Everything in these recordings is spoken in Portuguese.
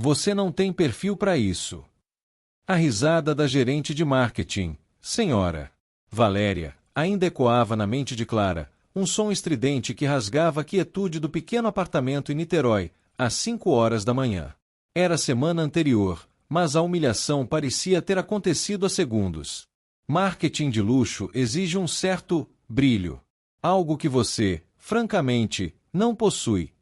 Você não tem perfil para isso. A risada da gerente de marketing. Senhora. Valéria, ainda ecoava na mente de Clara, um som estridente que rasgava a quietude do pequeno apartamento em Niterói, às 5 horas da manhã. Era a semana anterior, mas a humilhação parecia ter acontecido há segundos. Marketing de luxo exige um certo brilho. Algo que você, francamente, não possui.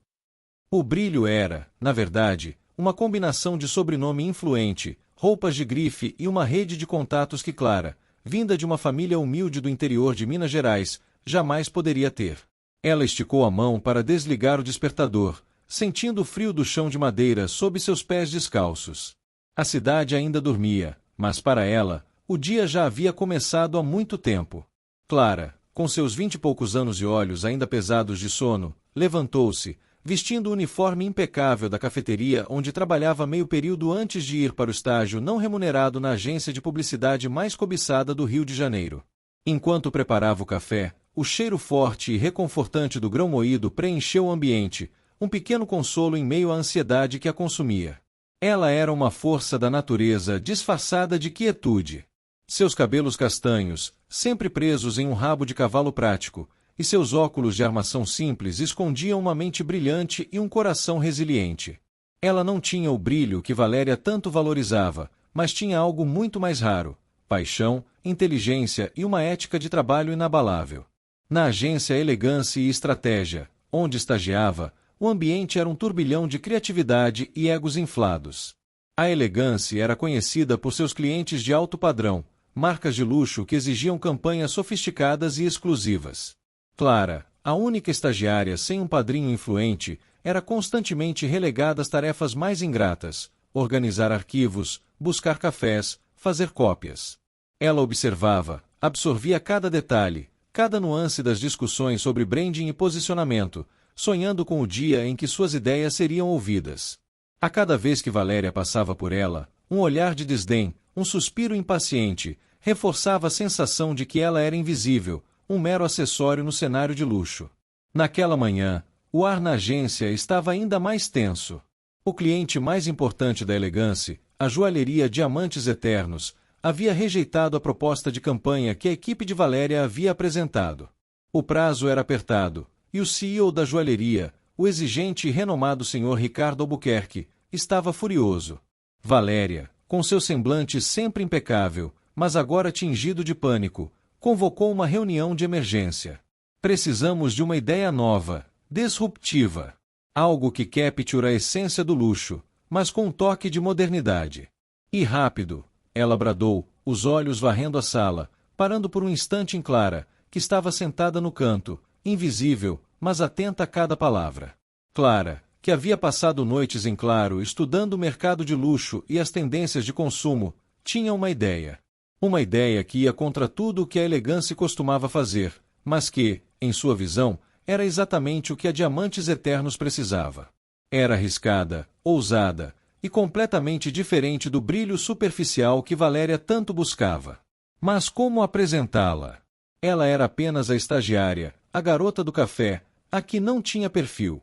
O brilho era, na verdade, uma combinação de sobrenome influente, roupas de grife e uma rede de contatos que Clara, vinda de uma família humilde do interior de Minas Gerais, jamais poderia ter. Ela esticou a mão para desligar o despertador, sentindo o frio do chão de madeira sob seus pés descalços. A cidade ainda dormia, mas para ela, o dia já havia começado há muito tempo. Clara, com seus 20 e poucos anos e olhos ainda pesados de sono, levantou-se, vestindo o uniforme impecável da cafeteria onde trabalhava meio período antes de ir para o estágio não remunerado na agência de publicidade mais cobiçada do Rio de Janeiro. Enquanto preparava o café, o cheiro forte e reconfortante do grão moído preencheu o ambiente, um pequeno consolo em meio à ansiedade que a consumia. Ela era uma força da natureza disfarçada de quietude. Seus cabelos castanhos, sempre presos em um rabo de cavalo prático, e seus óculos de armação simples escondiam uma mente brilhante e um coração resiliente. Ela não tinha o brilho que Valéria tanto valorizava, mas tinha algo muito mais raro: paixão, inteligência e uma ética de trabalho inabalável. Na agência Elegância e Estratégia, onde estagiava, o ambiente era um turbilhão de criatividade e egos inflados. A Elegância era conhecida por seus clientes de alto padrão, marcas de luxo que exigiam campanhas sofisticadas e exclusivas. Clara, a única estagiária sem um padrinho influente, era constantemente relegada às tarefas mais ingratas: organizar arquivos, buscar cafés, fazer cópias. Ela observava, absorvia cada detalhe, cada nuance das discussões sobre branding e posicionamento, sonhando com o dia em que suas ideias seriam ouvidas. A cada vez que Valéria passava por ela, um olhar de desdém, um suspiro impaciente, reforçava a sensação de que ela era invisível, um mero acessório no cenário de luxo. Naquela manhã, o ar na agência estava ainda mais tenso. O cliente mais importante da Elegância, a joalheria Diamantes Eternos, havia rejeitado a proposta de campanha que a equipe de Valéria havia apresentado. O prazo era apertado, e o CEO da joalheria, o exigente e renomado Sr. Ricardo Albuquerque, estava furioso. Valéria, com seu semblante sempre impecável, mas agora tingido de pânico, convocou uma reunião de emergência. Precisamos de uma ideia nova, disruptiva. Algo que capture a essência do luxo, mas com um toque de modernidade. E rápido, ela bradou, os olhos varrendo a sala, parando por um instante em Clara, que estava sentada no canto, invisível, mas atenta a cada palavra. Clara, que havia passado noites em claro estudando o mercado de luxo e as tendências de consumo, tinha uma ideia. Uma ideia que ia contra tudo o que a Elegância costumava fazer, mas que, em sua visão, era exatamente o que a Diamantes Eternos precisava. Era arriscada, ousada e completamente diferente do brilho superficial que Valéria tanto buscava. Mas como apresentá-la? Ela era apenas a estagiária, a garota do café, a que não tinha perfil.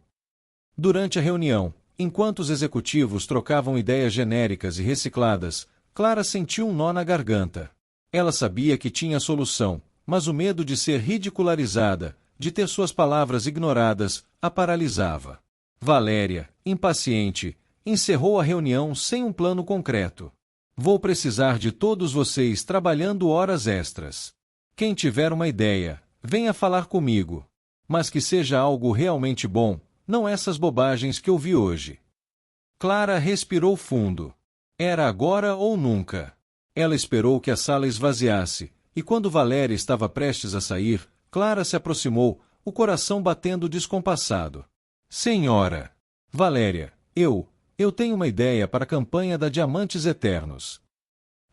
Durante a reunião, enquanto os executivos trocavam ideias genéricas e recicladas, Clara sentiu um nó na garganta. Ela sabia que tinha a solução, mas o medo de ser ridicularizada, de ter suas palavras ignoradas, a paralisava. Valéria, impaciente, encerrou a reunião sem um plano concreto. Vou precisar de todos vocês trabalhando horas extras. Quem tiver uma ideia, venha falar comigo. Mas que seja algo realmente bom, não essas bobagens que ouvi hoje. Clara respirou fundo. Era agora ou nunca. Ela esperou que a sala esvaziasse, e quando Valéria estava prestes a sair, Clara se aproximou, o coração batendo descompassado. Senhora! Valéria, eu tenho uma ideia para a campanha da Diamantes Eternos.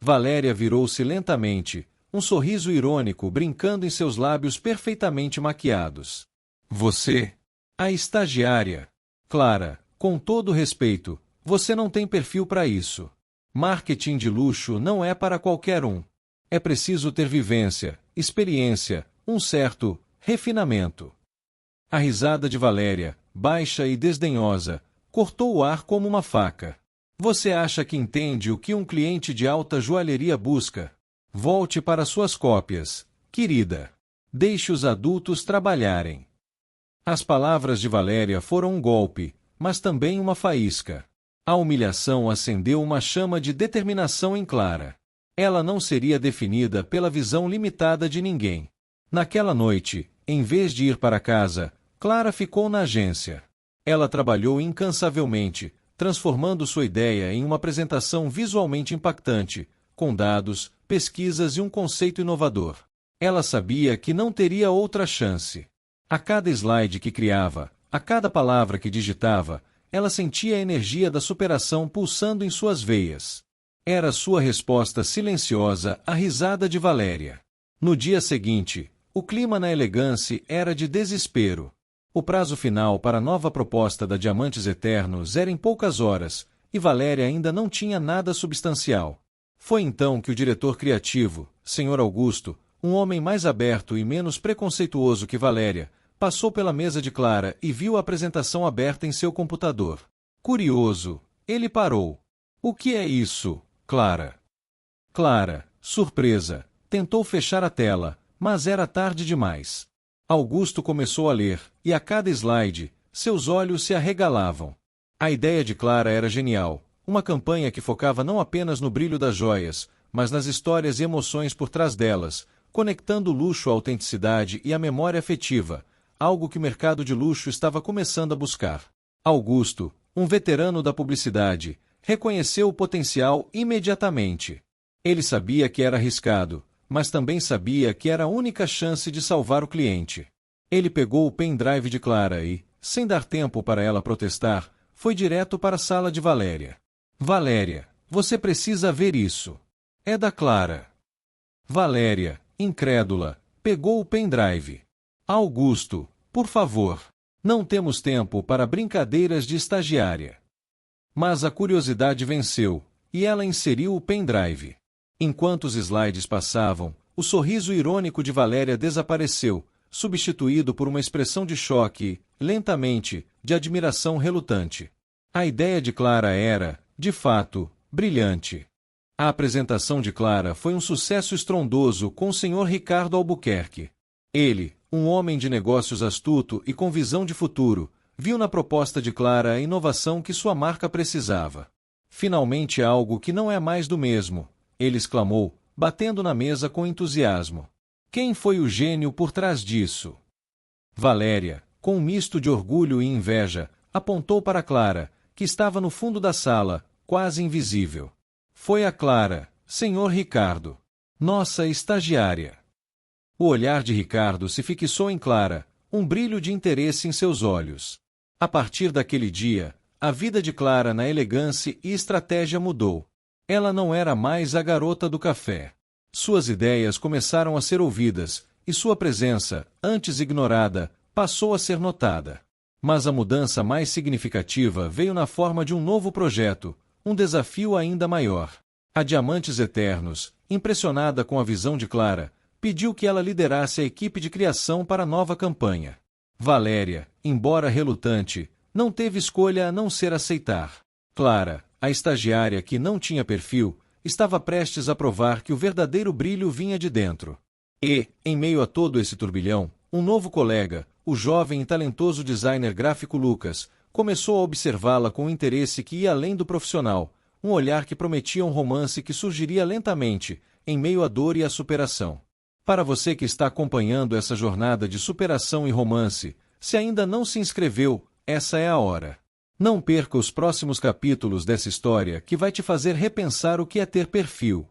Valéria virou-se lentamente, um sorriso irônico brincando em seus lábios perfeitamente maquiados. Você? A estagiária. Clara, com todo respeito, você não tem perfil para isso. Marketing de luxo não é para qualquer um. É preciso ter vivência, experiência, um certo refinamento. A risada de Valéria, baixa e desdenhosa, cortou o ar como uma faca. Você acha que entende o que um cliente de alta joalheria busca? Volte para suas cópias, querida. Deixe os adultos trabalharem. As palavras de Valéria foram um golpe, mas também uma faísca. A humilhação acendeu uma chama de determinação em Clara. Ela não seria definida pela visão limitada de ninguém. Naquela noite, em vez de ir para casa, Clara ficou na agência. Ela trabalhou incansavelmente, transformando sua ideia em uma apresentação visualmente impactante, com dados, pesquisas e um conceito inovador. Ela sabia que não teria outra chance. A cada slide que criava, a cada palavra que digitava, ela sentia a energia da superação pulsando em suas veias. Era sua resposta silenciosa à risada de Valéria. No dia seguinte, o clima na Elegance era de desespero. O prazo final para a nova proposta da Diamantes Eternos era em poucas horas, e Valéria ainda não tinha nada substancial. Foi então que o diretor criativo, Sr. Augusto, um homem mais aberto e menos preconceituoso que Valéria, passou pela mesa de Clara e viu a apresentação aberta em seu computador. Curioso, ele parou. O que é isso, Clara? Clara, surpresa, tentou fechar a tela, mas era tarde demais. Augusto começou a ler, e a cada slide, seus olhos se arregalavam. A ideia de Clara era genial, uma campanha que focava não apenas no brilho das joias, mas nas histórias e emoções por trás delas, conectando o luxo à autenticidade e à memória afetiva, algo que o mercado de luxo estava começando a buscar. Augusto, um veterano da publicidade, reconheceu o potencial imediatamente. Ele sabia que era arriscado, mas também sabia que era a única chance de salvar o cliente. Ele pegou o pendrive de Clara e, sem dar tempo para ela protestar, foi direto para a sala de Valéria. Valéria, você precisa ver isso. É da Clara. Valéria, incrédula, pegou o pendrive. Augusto, por favor, não temos tempo para brincadeiras de estagiária. Mas a curiosidade venceu, e ela inseriu o pendrive. Enquanto os slides passavam, o sorriso irônico de Valéria desapareceu, substituído por uma expressão de choque e, lentamente, de admiração relutante. A ideia de Clara era, de fato, brilhante. A apresentação de Clara foi um sucesso estrondoso com o Sr. Ricardo Albuquerque. Ele, um homem de negócios astuto e com visão de futuro, viu na proposta de Clara a inovação que sua marca precisava. Finalmente algo que não é mais do mesmo, ele exclamou, batendo na mesa com entusiasmo. Quem foi o gênio por trás disso? Valéria, com um misto de orgulho e inveja, apontou para Clara, que estava no fundo da sala, quase invisível. Foi a Clara, Sr. Ricardo. Nossa estagiária. O olhar de Ricardo se fixou em Clara, um brilho de interesse em seus olhos. A partir daquele dia, a vida de Clara na elegância e estratégia mudou. Ela não era mais a garota do café. Suas ideias começaram a ser ouvidas, e sua presença, antes ignorada, passou a ser notada. Mas a mudança mais significativa veio na forma de um novo projeto, um desafio ainda maior. A Diamantes Eternos, impressionada com a visão de Clara, pediu que ela liderasse a equipe de criação para a nova campanha. Valéria, embora relutante, não teve escolha a não ser aceitar. Clara, a estagiária que não tinha perfil, estava prestes a provar que o verdadeiro brilho vinha de dentro. E, em meio a todo esse turbilhão, um novo colega, o jovem e talentoso designer gráfico Lucas, começou a observá-la com um interesse que ia além do profissional, um olhar que prometia um romance que surgiria lentamente, em meio à dor e à superação. Para você que está acompanhando essa jornada de superação e romance, se ainda não se inscreveu, essa é a hora. Não perca os próximos capítulos dessa história que vai te fazer repensar o que é ter perfil.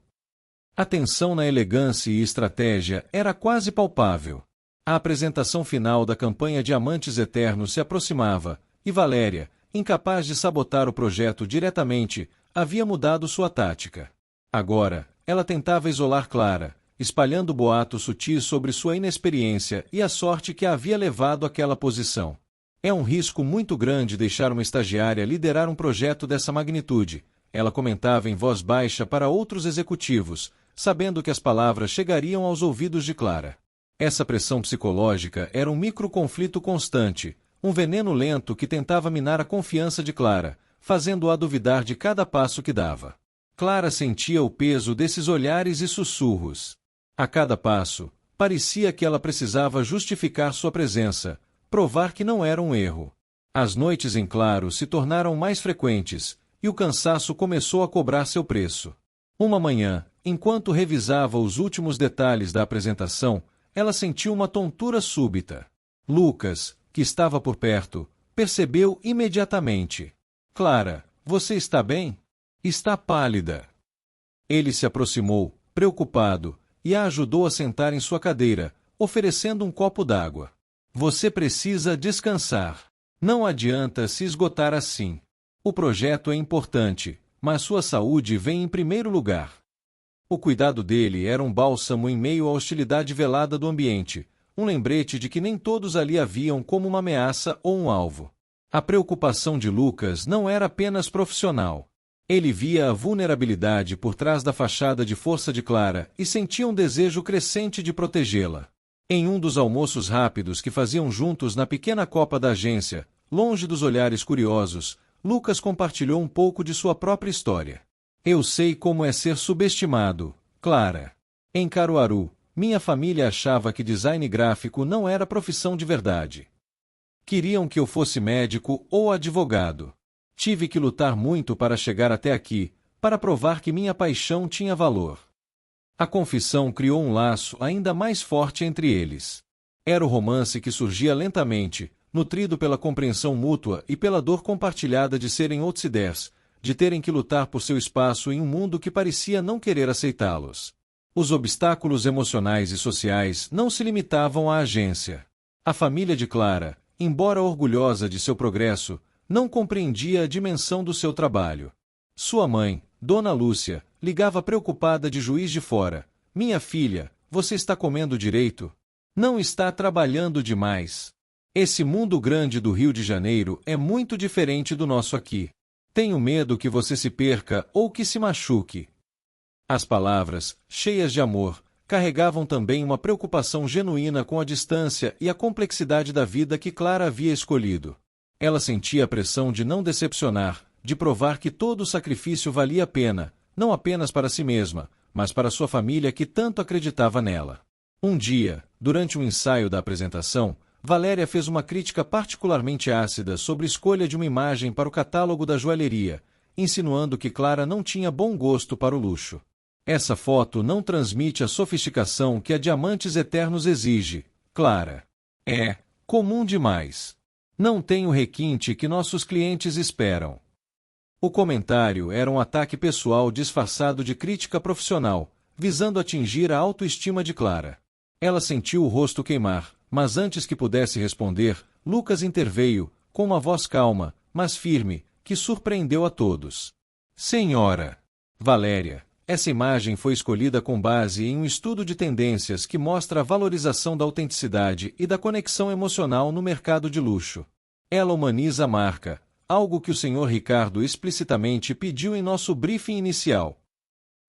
A tensão na elegância e estratégia era quase palpável. A apresentação final da campanha Diamantes Eternos se aproximava, e Valéria, incapaz de sabotar o projeto diretamente, havia mudado sua tática. Agora, ela tentava isolar Clara, espalhando boatos sutis sobre sua inexperiência e a sorte que a havia levado àquela posição. É um risco muito grande deixar uma estagiária liderar um projeto dessa magnitude, ela comentava em voz baixa para outros executivos, sabendo que as palavras chegariam aos ouvidos de Clara. Essa pressão psicológica era um microconflito constante, um veneno lento que tentava minar a confiança de Clara, fazendo-a duvidar de cada passo que dava. Clara sentia o peso desses olhares e sussurros. A cada passo, parecia que ela precisava justificar sua presença, provar que não era um erro. As noites em claro se tornaram mais frequentes, e o cansaço começou a cobrar seu preço. Uma manhã, enquanto revisava os últimos detalhes da apresentação, ela sentiu uma tontura súbita. Lucas, que estava por perto, percebeu imediatamente. Clara, você está bem? Está pálida. Ele se aproximou, preocupado, e a ajudou a sentar em sua cadeira, oferecendo um copo d'água. Você precisa descansar. Não adianta se esgotar assim. O projeto é importante, mas sua saúde vem em primeiro lugar. O cuidado dele era um bálsamo em meio à hostilidade velada do ambiente, um lembrete de que nem todos ali a viam como uma ameaça ou um alvo. A preocupação de Lucas não era apenas profissional. Ele via a vulnerabilidade por trás da fachada de força de Clara e sentia um desejo crescente de protegê-la. Em um dos almoços rápidos que faziam juntos na pequena copa da agência, longe dos olhares curiosos, Lucas compartilhou um pouco de sua própria história. Eu sei como é ser subestimado, Clara. Em Caruaru, minha família achava que design gráfico não era profissão de verdade. Queriam que eu fosse médico ou advogado. Tive que lutar muito para chegar até aqui, para provar que minha paixão tinha valor. A confissão criou um laço ainda mais forte entre eles. Era o romance que surgia lentamente, nutrido pela compreensão mútua e pela dor compartilhada de serem outsiders, de terem que lutar por seu espaço em um mundo que parecia não querer aceitá-los. Os obstáculos emocionais e sociais não se limitavam à agência. A família de Clara, embora orgulhosa de seu progresso, não compreendia a dimensão do seu trabalho. Sua mãe, Dona Lúcia, ligava preocupada de Juiz de Fora. Minha filha, você está comendo direito? Não está trabalhando demais. Esse mundo grande do Rio de Janeiro é muito diferente do nosso aqui. Tenho medo que você se perca ou que se machuque. As palavras, cheias de amor, carregavam também uma preocupação genuína com a distância e a complexidade da vida que Clara havia escolhido. Ela sentia a pressão de não decepcionar, de provar que todo o sacrifício valia a pena, não apenas para si mesma, mas para sua família que tanto acreditava nela. Um dia, durante um ensaio da apresentação, Valéria fez uma crítica particularmente ácida sobre a escolha de uma imagem para o catálogo da joalheria, insinuando que Clara não tinha bom gosto para o luxo. Essa foto não transmite a sofisticação que a Diamantes Eternos exige, Clara. É comum demais. Não tem o requinte que nossos clientes esperam. O comentário era um ataque pessoal disfarçado de crítica profissional, visando atingir a autoestima de Clara. Ela sentiu o rosto queimar, mas antes que pudesse responder, Lucas interveio, com uma voz calma, mas firme, que surpreendeu a todos. Senhora Valéria, essa imagem foi escolhida com base em um estudo de tendências que mostra a valorização da autenticidade e da conexão emocional no mercado de luxo. Ela humaniza a marca, algo que o Sr. Ricardo explicitamente pediu em nosso briefing inicial.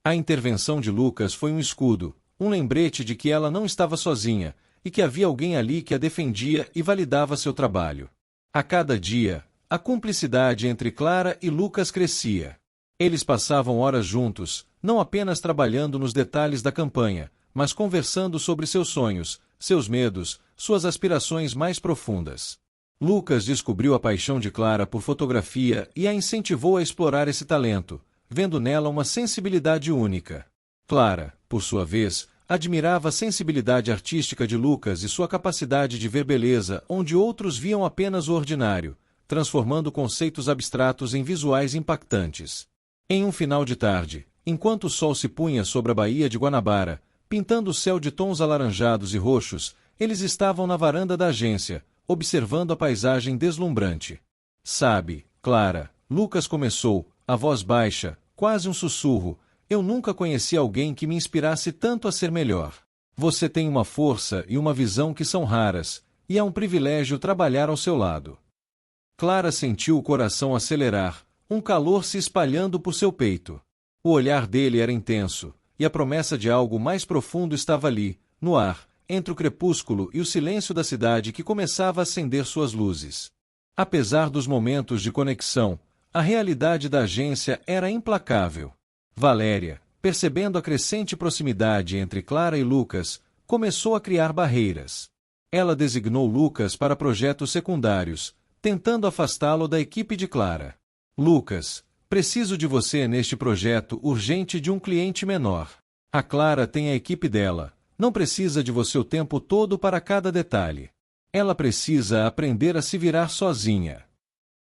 A intervenção de Lucas foi um escudo, um lembrete de que ela não estava sozinha, e que havia alguém ali que a defendia e validava seu trabalho. A cada dia, a cumplicidade entre Clara e Lucas crescia. Eles passavam horas juntos, não apenas trabalhando nos detalhes da campanha, mas conversando sobre seus sonhos, seus medos, suas aspirações mais profundas. Lucas descobriu a paixão de Clara por fotografia e a incentivou a explorar esse talento, vendo nela uma sensibilidade única. Clara, por sua vez, admirava a sensibilidade artística de Lucas e sua capacidade de ver beleza onde outros viam apenas o ordinário, transformando conceitos abstratos em visuais impactantes. Em um final de tarde, enquanto o sol se punha sobre a baía de Guanabara, pintando o céu de tons alaranjados e roxos, eles estavam na varanda da agência, observando a paisagem deslumbrante. Sabe, Clara, Lucas começou, a voz baixa, quase um sussurro, eu nunca conheci alguém que me inspirasse tanto a ser melhor. Você tem uma força e uma visão que são raras, e é um privilégio trabalhar ao seu lado. Clara sentiu o coração acelerar, um calor se espalhando por seu peito. O olhar dele era intenso, e a promessa de algo mais profundo estava ali, no ar, entre o crepúsculo e o silêncio da cidade que começava a acender suas luzes. Apesar dos momentos de conexão, a realidade da agência era implacável. Valéria, percebendo a crescente proximidade entre Clara e Lucas, começou a criar barreiras. Ela designou Lucas para projetos secundários, tentando afastá-lo da equipe de Clara. Lucas, preciso de você neste projeto urgente de um cliente menor. A Clara tem a equipe dela, não precisa de você o tempo todo para cada detalhe. Ela precisa aprender a se virar sozinha.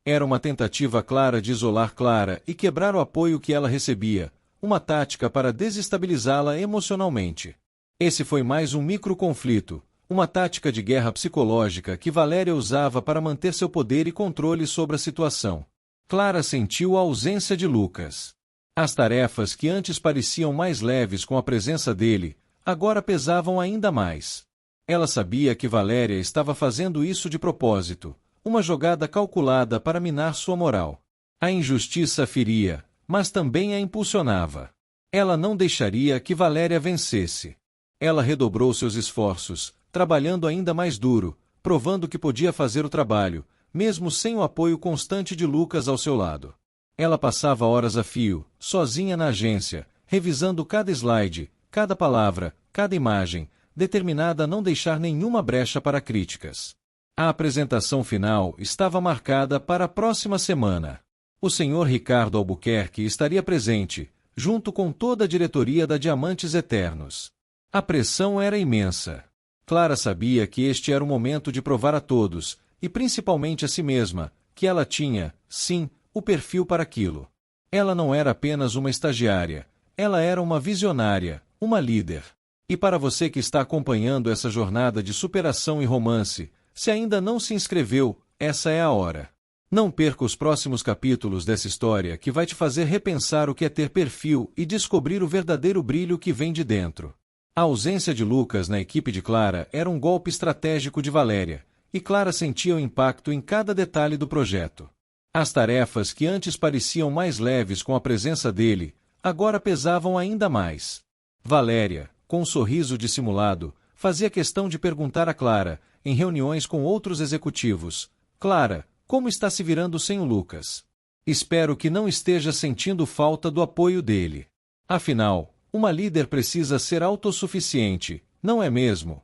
Era uma tentativa clara de isolar Clara e quebrar o apoio que ela recebia, uma tática para desestabilizá-la emocionalmente. Esse foi mais um microconflito, uma tática de guerra psicológica que Valéria usava para manter seu poder e controle sobre a situação. Clara sentiu a ausência de Lucas. As tarefas que antes pareciam mais leves com a presença dele, agora pesavam ainda mais. Ela sabia que Valéria estava fazendo isso de propósito, uma jogada calculada para minar sua moral. A injustiça a feria, mas também a impulsionava. Ela não deixaria que Valéria vencesse. Ela redobrou seus esforços, trabalhando ainda mais duro, provando que podia fazer o trabalho, mesmo sem o apoio constante de Lucas ao seu lado. Ela passava horas a fio, sozinha na agência, revisando cada slide, cada palavra, cada imagem, determinada a não deixar nenhuma brecha para críticas. A apresentação final estava marcada para a próxima semana. O Sr. Ricardo Albuquerque estaria presente, junto com toda a diretoria da Diamantes Eternos. A pressão era imensa. Clara sabia que este era o momento de provar a todos, e principalmente a si mesma, que ela tinha, sim, o perfil para aquilo. Ela não era apenas uma estagiária, ela era uma visionária, uma líder. E para você que está acompanhando essa jornada de superação e romance, se ainda não se inscreveu, essa é a hora. Não perca os próximos capítulos dessa história que vai te fazer repensar o que é ter perfil e descobrir o verdadeiro brilho que vem de dentro. A ausência de Lucas na equipe de Clara era um golpe estratégico de Valéria, e Clara sentia o impacto em cada detalhe do projeto. As tarefas que antes pareciam mais leves com a presença dele, agora pesavam ainda mais. Valéria, com um sorriso dissimulado, fazia questão de perguntar a Clara, em reuniões com outros executivos: Clara, como está se virando sem o Lucas? Espero que não esteja sentindo falta do apoio dele. Afinal, uma líder precisa ser autossuficiente, não é mesmo?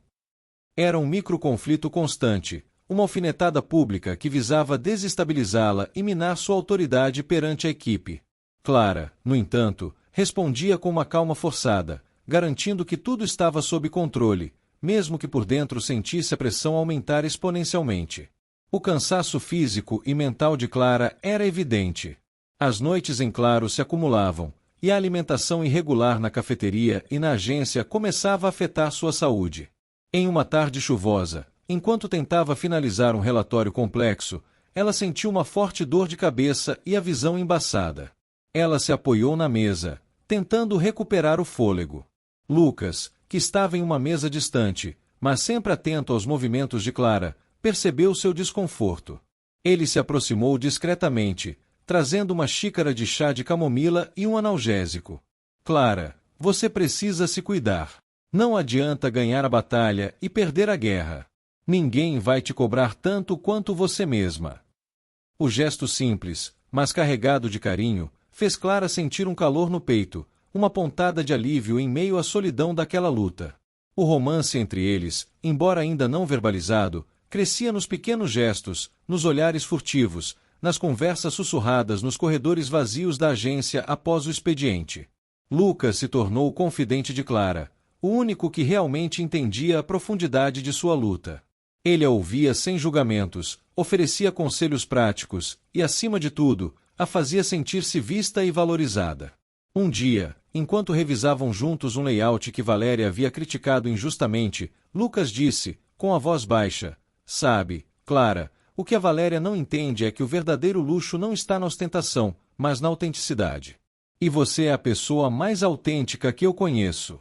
Era um microconflito constante, uma alfinetada pública que visava desestabilizá-la e minar sua autoridade perante a equipe. Clara, no entanto, respondia com uma calma forçada, garantindo que tudo estava sob controle, mesmo que por dentro sentisse a pressão aumentar exponencialmente. O cansaço físico e mental de Clara era evidente. As noites em claro se acumulavam, e a alimentação irregular na cafeteria e na agência começava a afetar sua saúde. Em uma tarde chuvosa, enquanto tentava finalizar um relatório complexo, ela sentiu uma forte dor de cabeça e a visão embaçada. Ela se apoiou na mesa, tentando recuperar o fôlego. Lucas, que estava em uma mesa distante, mas sempre atento aos movimentos de Clara, percebeu seu desconforto. Ele se aproximou discretamente, trazendo uma xícara de chá de camomila e um analgésico. Clara, você precisa se cuidar. Não adianta ganhar a batalha e perder a guerra. Ninguém vai te cobrar tanto quanto você mesma. O gesto simples, mas carregado de carinho, fez Clara sentir um calor no peito, uma pontada de alívio em meio à solidão daquela luta. O romance entre eles, embora ainda não verbalizado, crescia nos pequenos gestos, nos olhares furtivos, nas conversas sussurradas nos corredores vazios da agência após o expediente. Lucas se tornou o confidente de Clara, o único que realmente entendia a profundidade de sua luta. Ele a ouvia sem julgamentos, oferecia conselhos práticos e, acima de tudo, a fazia sentir-se vista e valorizada. Um dia, enquanto revisavam juntos um layout que Valéria havia criticado injustamente, Lucas disse, com a voz baixa: Sabe, Clara, o que a Valéria não entende é que o verdadeiro luxo não está na ostentação, mas na autenticidade. E você é a pessoa mais autêntica que eu conheço.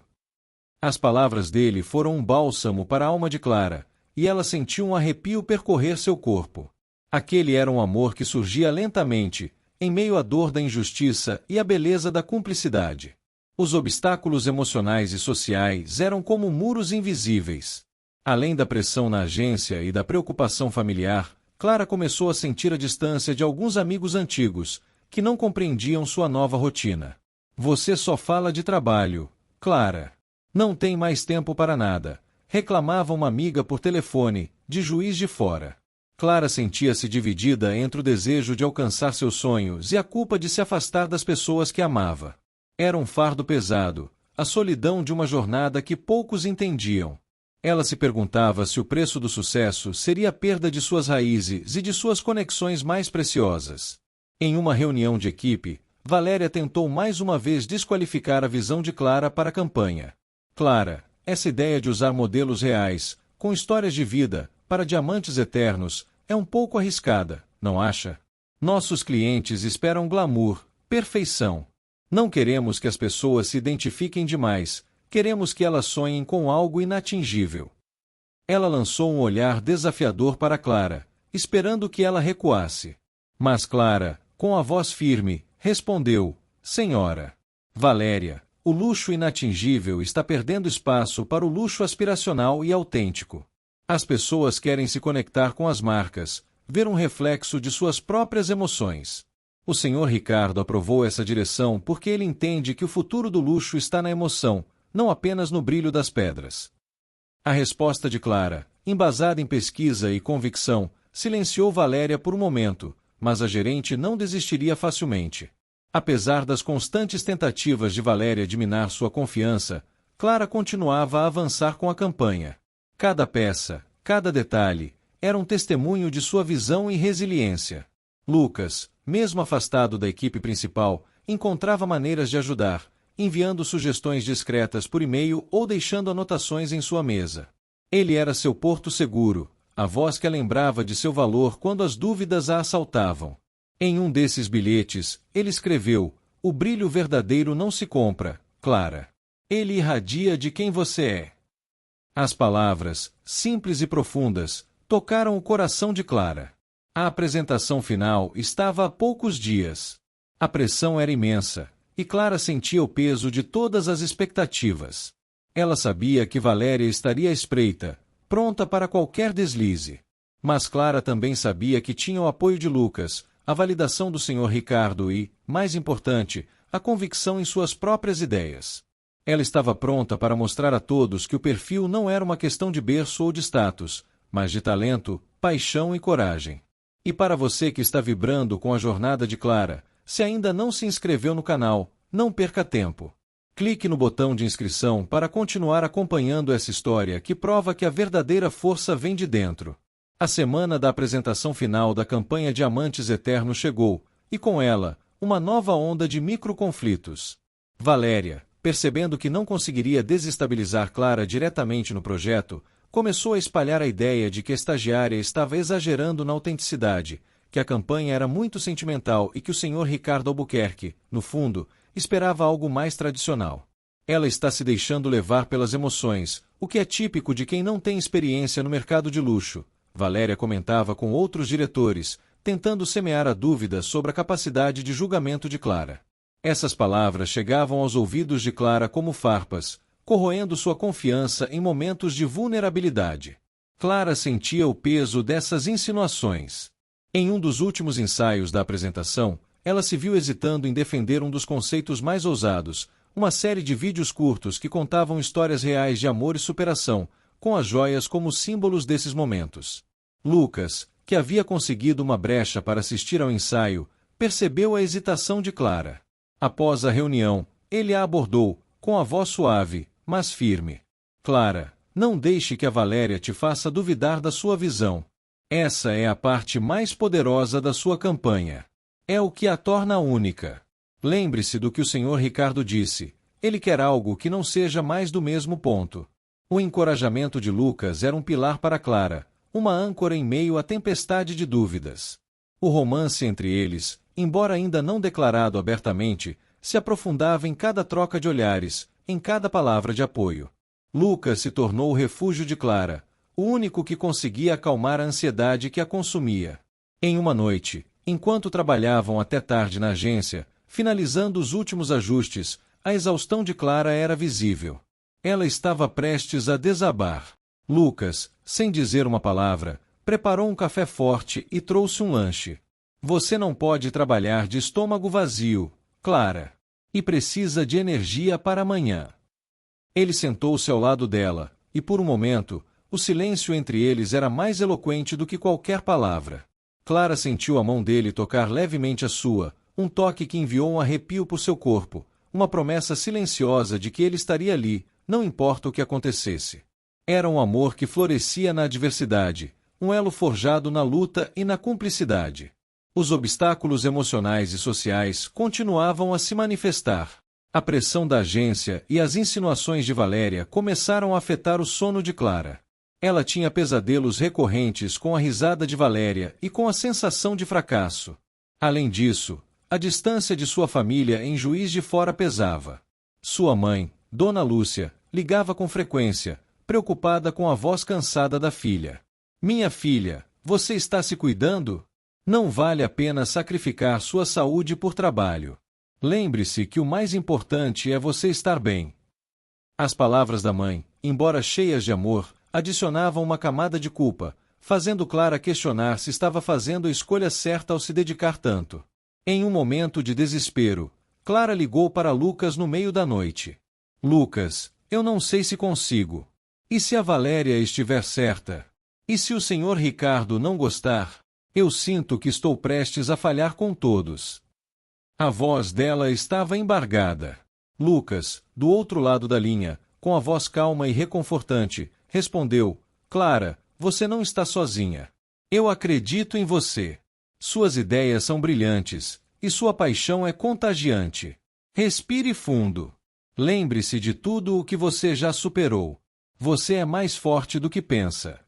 As palavras dele foram um bálsamo para a alma de Clara, e ela sentiu um arrepio percorrer seu corpo. Aquele era um amor que surgia lentamente, em meio à dor da injustiça e à beleza da cumplicidade. Os obstáculos emocionais e sociais eram como muros invisíveis. Além da pressão na agência e da preocupação familiar, Clara começou a sentir a distância de alguns amigos antigos, que não compreendiam sua nova rotina. Você só fala de trabalho, Clara. Não tem mais tempo para nada, reclamava uma amiga por telefone, de Juiz de Fora. Clara sentia-se dividida entre o desejo de alcançar seus sonhos e a culpa de se afastar das pessoas que amava. Era um fardo pesado, a solidão de uma jornada que poucos entendiam. Ela se perguntava se o preço do sucesso seria a perda de suas raízes e de suas conexões mais preciosas. Em uma reunião de equipe, Valéria tentou mais uma vez desqualificar a visão de Clara para a campanha. Clara, essa ideia de usar modelos reais, com histórias de vida, para diamantes eternos, é um pouco arriscada, não acha? Nossos clientes esperam glamour, perfeição. Não queremos que as pessoas se identifiquem demais, queremos que elas sonhem com algo inatingível. Ela lançou um olhar desafiador para Clara, esperando que ela recuasse. Mas Clara, com a voz firme, respondeu: Senhora Valéria, o luxo inatingível está perdendo espaço para o luxo aspiracional e autêntico. As pessoas querem se conectar com as marcas, ver um reflexo de suas próprias emoções. O Sr. Ricardo aprovou essa direção porque ele entende que o futuro do luxo está na emoção, não apenas no brilho das pedras. A resposta de Clara, embasada em pesquisa e convicção, silenciou Valéria por um momento, mas a gerente não desistiria facilmente. Apesar das constantes tentativas de Valéria de minar sua confiança, Clara continuava a avançar com a campanha. Cada peça, cada detalhe, era um testemunho de sua visão e resiliência. Lucas, mesmo afastado da equipe principal, encontrava maneiras de ajudar, enviando sugestões discretas por e-mail ou deixando anotações em sua mesa. Ele era seu porto seguro, a voz que a lembrava de seu valor quando as dúvidas a assaltavam. Em um desses bilhetes, ele escreveu: "O brilho verdadeiro não se compra, Clara. Ele irradia de quem você é." As palavras, simples e profundas, tocaram o coração de Clara. A apresentação final estava a poucos dias. A pressão era imensa, e Clara sentia o peso de todas as expectativas. Ela sabia que Valéria estaria à espreita, pronta para qualquer deslize. Mas Clara também sabia que tinha o apoio de Lucas, a validação do Sr. Ricardo e, mais importante, a convicção em suas próprias ideias. Ela estava pronta para mostrar a todos que o perfil não era uma questão de berço ou de status, mas de talento, paixão e coragem. E para você que está vibrando com a jornada de Clara, se ainda não se inscreveu no canal, não perca tempo. Clique no botão de inscrição para continuar acompanhando essa história que prova que a verdadeira força vem de dentro. A semana da apresentação final da campanha Diamantes Eternos chegou, e com ela, uma nova onda de microconflitos. Valéria, percebendo que não conseguiria desestabilizar Clara diretamente no projeto, começou a espalhar a ideia de que a estagiária estava exagerando na autenticidade, que a campanha era muito sentimental e que o Sr. Ricardo Albuquerque, no fundo, esperava algo mais tradicional. Ela está se deixando levar pelas emoções, o que é típico de quem não tem experiência no mercado de luxo, Valéria comentava com outros diretores, tentando semear a dúvida sobre a capacidade de julgamento de Clara. Essas palavras chegavam aos ouvidos de Clara como farpas, corroendo sua confiança em momentos de vulnerabilidade. Clara sentia o peso dessas insinuações. Em um dos últimos ensaios da apresentação, ela se viu hesitando em defender um dos conceitos mais ousados, uma série de vídeos curtos que contavam histórias reais de amor e superação, com as joias como símbolos desses momentos. Lucas, que havia conseguido uma brecha para assistir ao ensaio, percebeu a hesitação de Clara. Após a reunião, ele a abordou, com a voz suave, mas firme. Clara, não deixe que a Valéria te faça duvidar da sua visão. Essa é a parte mais poderosa da sua campanha. É o que a torna única. Lembre-se do que o Sr. Ricardo disse. Ele quer algo que não seja mais do mesmo ponto. O encorajamento de Lucas era um pilar para Clara, uma âncora em meio à tempestade de dúvidas. O romance entre eles, embora ainda não declarado abertamente, se aprofundava em cada troca de olhares, em cada palavra de apoio. Lucas se tornou o refúgio de Clara, o único que conseguia acalmar a ansiedade que a consumia. Em uma noite, enquanto trabalhavam até tarde na agência, finalizando os últimos ajustes, a exaustão de Clara era visível. Ela estava prestes a desabar. Lucas, sem dizer uma palavra, preparou um café forte e trouxe um lanche. Você não pode trabalhar de estômago vazio, Clara. E precisa de energia para amanhã. Ele sentou-se ao lado dela, e por um momento, o silêncio entre eles era mais eloquente do que qualquer palavra. Clara sentiu a mão dele tocar levemente a sua, um toque que enviou um arrepio por seu corpo, uma promessa silenciosa de que ele estaria ali, não importa o que acontecesse. Era um amor que florescia na adversidade, um elo forjado na luta e na cumplicidade. Os obstáculos emocionais e sociais continuavam a se manifestar. A pressão da agência e as insinuações de Valéria começaram a afetar o sono de Clara. Ela tinha pesadelos recorrentes com a risada de Valéria e com a sensação de fracasso. Além disso, a distância de sua família em Juiz de Fora pesava. Sua mãe, Dona Lúcia, ligava com frequência, preocupada com a voz cansada da filha. Minha filha, você está se cuidando? Não vale a pena sacrificar sua saúde por trabalho. Lembre-se que o mais importante é você estar bem. As palavras da mãe, embora cheias de amor, adicionavam uma camada de culpa, fazendo Clara questionar se estava fazendo a escolha certa ao se dedicar tanto. Em um momento de desespero, Clara ligou para Lucas no meio da noite. Lucas, eu não sei se consigo. E se a Valéria estiver certa? E se o senhor Ricardo não gostar? Eu sinto que estou prestes a falhar com todos. A voz dela estava embargada. Lucas, do outro lado da linha, com a voz calma e reconfortante, respondeu: Clara, você não está sozinha. Eu acredito em você. Suas ideias são brilhantes, e sua paixão é contagiante. Respire fundo. Lembre-se de tudo o que você já superou. Você é mais forte do que pensa.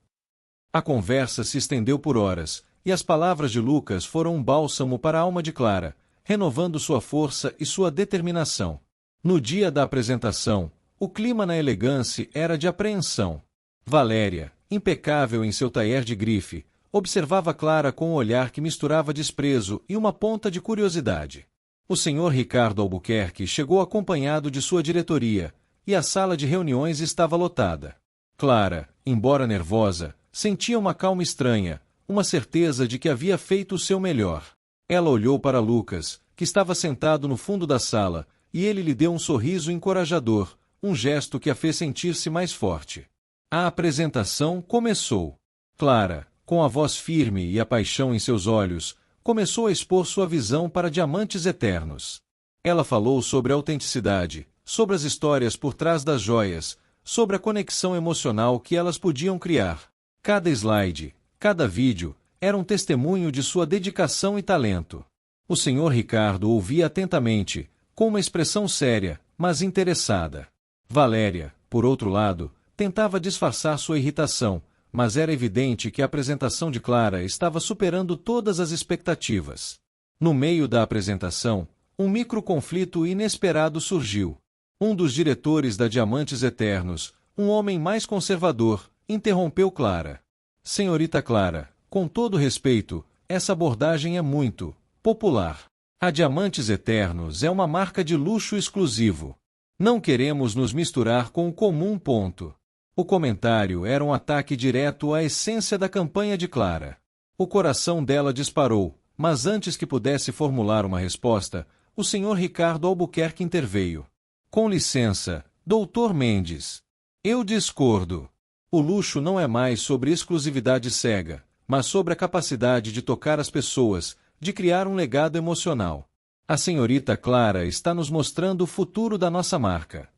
A conversa se estendeu por horas, e as palavras de Lucas foram um bálsamo para a alma de Clara, renovando sua força e sua determinação. No dia da apresentação, o clima na elegância era de apreensão. Valéria, impecável em seu tailleur de grife, observava Clara com um olhar que misturava desprezo e uma ponta de curiosidade. O senhor Ricardo Albuquerque chegou acompanhado de sua diretoria, e a sala de reuniões estava lotada. Clara, embora nervosa, sentia uma calma estranha, uma certeza de que havia feito o seu melhor. Ela olhou para Lucas, que estava sentado no fundo da sala, e ele lhe deu um sorriso encorajador, um gesto que a fez sentir-se mais forte. A apresentação começou. Clara, com a voz firme e a paixão em seus olhos, começou a expor sua visão para Diamantes Eternos. Ela falou sobre a autenticidade, sobre as histórias por trás das joias, sobre a conexão emocional que elas podiam criar. Cada slide, cada vídeo, era um testemunho de sua dedicação e talento. O senhor Ricardo ouvia atentamente, com uma expressão séria, mas interessada. Valéria, por outro lado, tentava disfarçar sua irritação, mas era evidente que a apresentação de Clara estava superando todas as expectativas. No meio da apresentação, um microconflito inesperado surgiu. Um dos diretores da Diamantes Eternos, um homem mais conservador, interrompeu Clara. Senhorita Clara, com todo respeito, essa abordagem é muito popular. A Diamantes Eternos é uma marca de luxo exclusivo. Não queremos nos misturar com o comum ponto. O comentário era um ataque direto à essência da campanha de Clara. O coração dela disparou, mas antes que pudesse formular uma resposta, o senhor Ricardo Albuquerque interveio. Com licença, Dr. Mendes. Eu discordo. O luxo não é mais sobre exclusividade cega, mas sobre a capacidade de tocar as pessoas, de criar um legado emocional. A senhorita Clara está nos mostrando o futuro da nossa marca.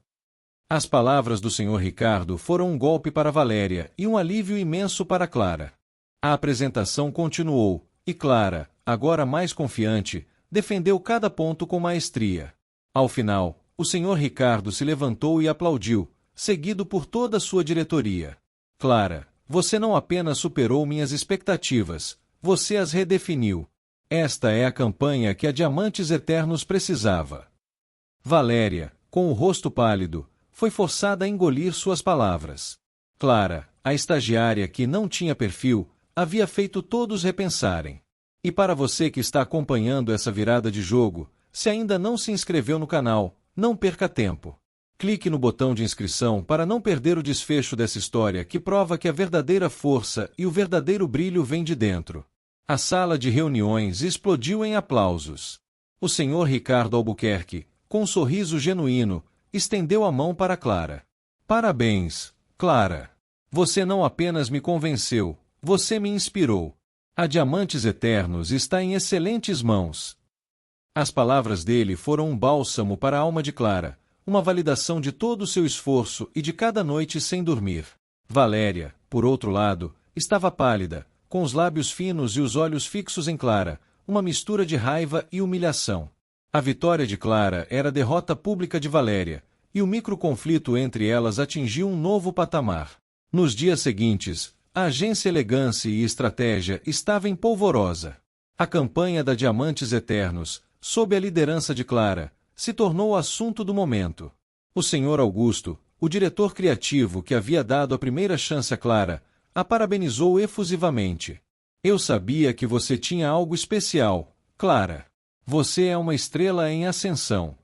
As palavras do senhor Ricardo foram um golpe para Valéria e um alívio imenso para Clara. A apresentação continuou, e Clara, agora mais confiante, defendeu cada ponto com maestria. Ao final, o senhor Ricardo se levantou e aplaudiu, seguido por toda a sua diretoria. Clara, você não apenas superou minhas expectativas, você as redefiniu. Esta é a campanha que a Diamantes Eternos precisava. Valéria, com o rosto pálido, foi forçada a engolir suas palavras. Clara, a estagiária que não tinha perfil, havia feito todos repensarem. E para você que está acompanhando essa virada de jogo, se ainda não se inscreveu no canal, não perca tempo. Clique no botão de inscrição para não perder o desfecho dessa história que prova que a verdadeira força e o verdadeiro brilho vêm de dentro. A sala de reuniões explodiu em aplausos. O senhor Ricardo Albuquerque, com um sorriso genuíno, estendeu a mão para Clara. Parabéns, Clara. Você não apenas me convenceu, você me inspirou. A Diamantes Eternos está em excelentes mãos. As palavras dele foram um bálsamo para a alma de Clara, uma validação de todo o seu esforço e de cada noite sem dormir. Valéria, por outro lado, estava pálida, com os lábios finos e os olhos fixos em Clara, uma mistura de raiva e humilhação. A vitória de Clara era a derrota pública de Valéria, e o microconflito entre elas atingiu um novo patamar. Nos dias seguintes, a agência Elegância e Estratégia estava em polvorosa. A campanha da Diamantes Eternos, sob a liderança de Clara, se tornou o assunto do momento. O Sr. Augusto, o diretor criativo que havia dado a primeira chance a Clara, a parabenizou efusivamente. Eu sabia que você tinha algo especial, Clara. Você é uma estrela em ascensão.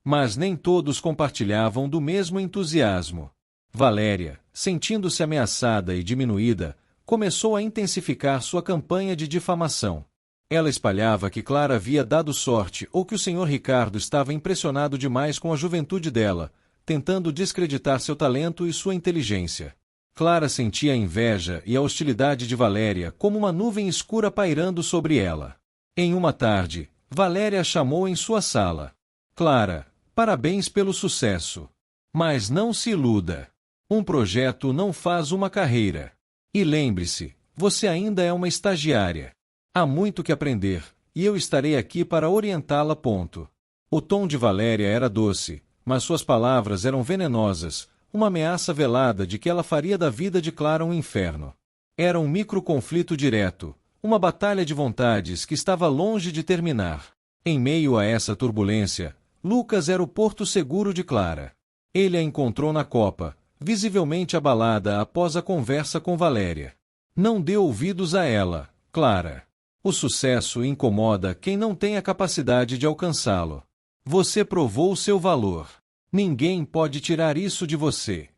Mas nem todos compartilhavam do mesmo entusiasmo. Valéria, sentindo-se ameaçada e diminuída, começou a intensificar sua campanha de difamação. Ela espalhava que Clara havia dado sorte ou que o Sr. Ricardo estava impressionado demais com a juventude dela, tentando descreditar seu talento e sua inteligência. Clara sentia a inveja e a hostilidade de Valéria como uma nuvem escura pairando sobre ela. Em uma tarde, Valéria a chamou em sua sala. Clara, parabéns pelo sucesso. Mas não se iluda. Um projeto não faz uma carreira. E lembre-se, você ainda é uma estagiária. Há muito que aprender, e eu estarei aqui para orientá-la. O tom de Valéria era doce, mas suas palavras eram venenosas, uma ameaça velada de que ela faria da vida de Clara um inferno. Era um microconflito direto, uma batalha de vontades que estava longe de terminar. Em meio a essa turbulência, Lucas era o porto seguro de Clara. Ele a encontrou na copa, visivelmente abalada após a conversa com Valéria. Não dê ouvidos a ela, Clara. O sucesso incomoda quem não tem a capacidade de alcançá-lo. Você provou seu valor. Ninguém pode tirar isso de você.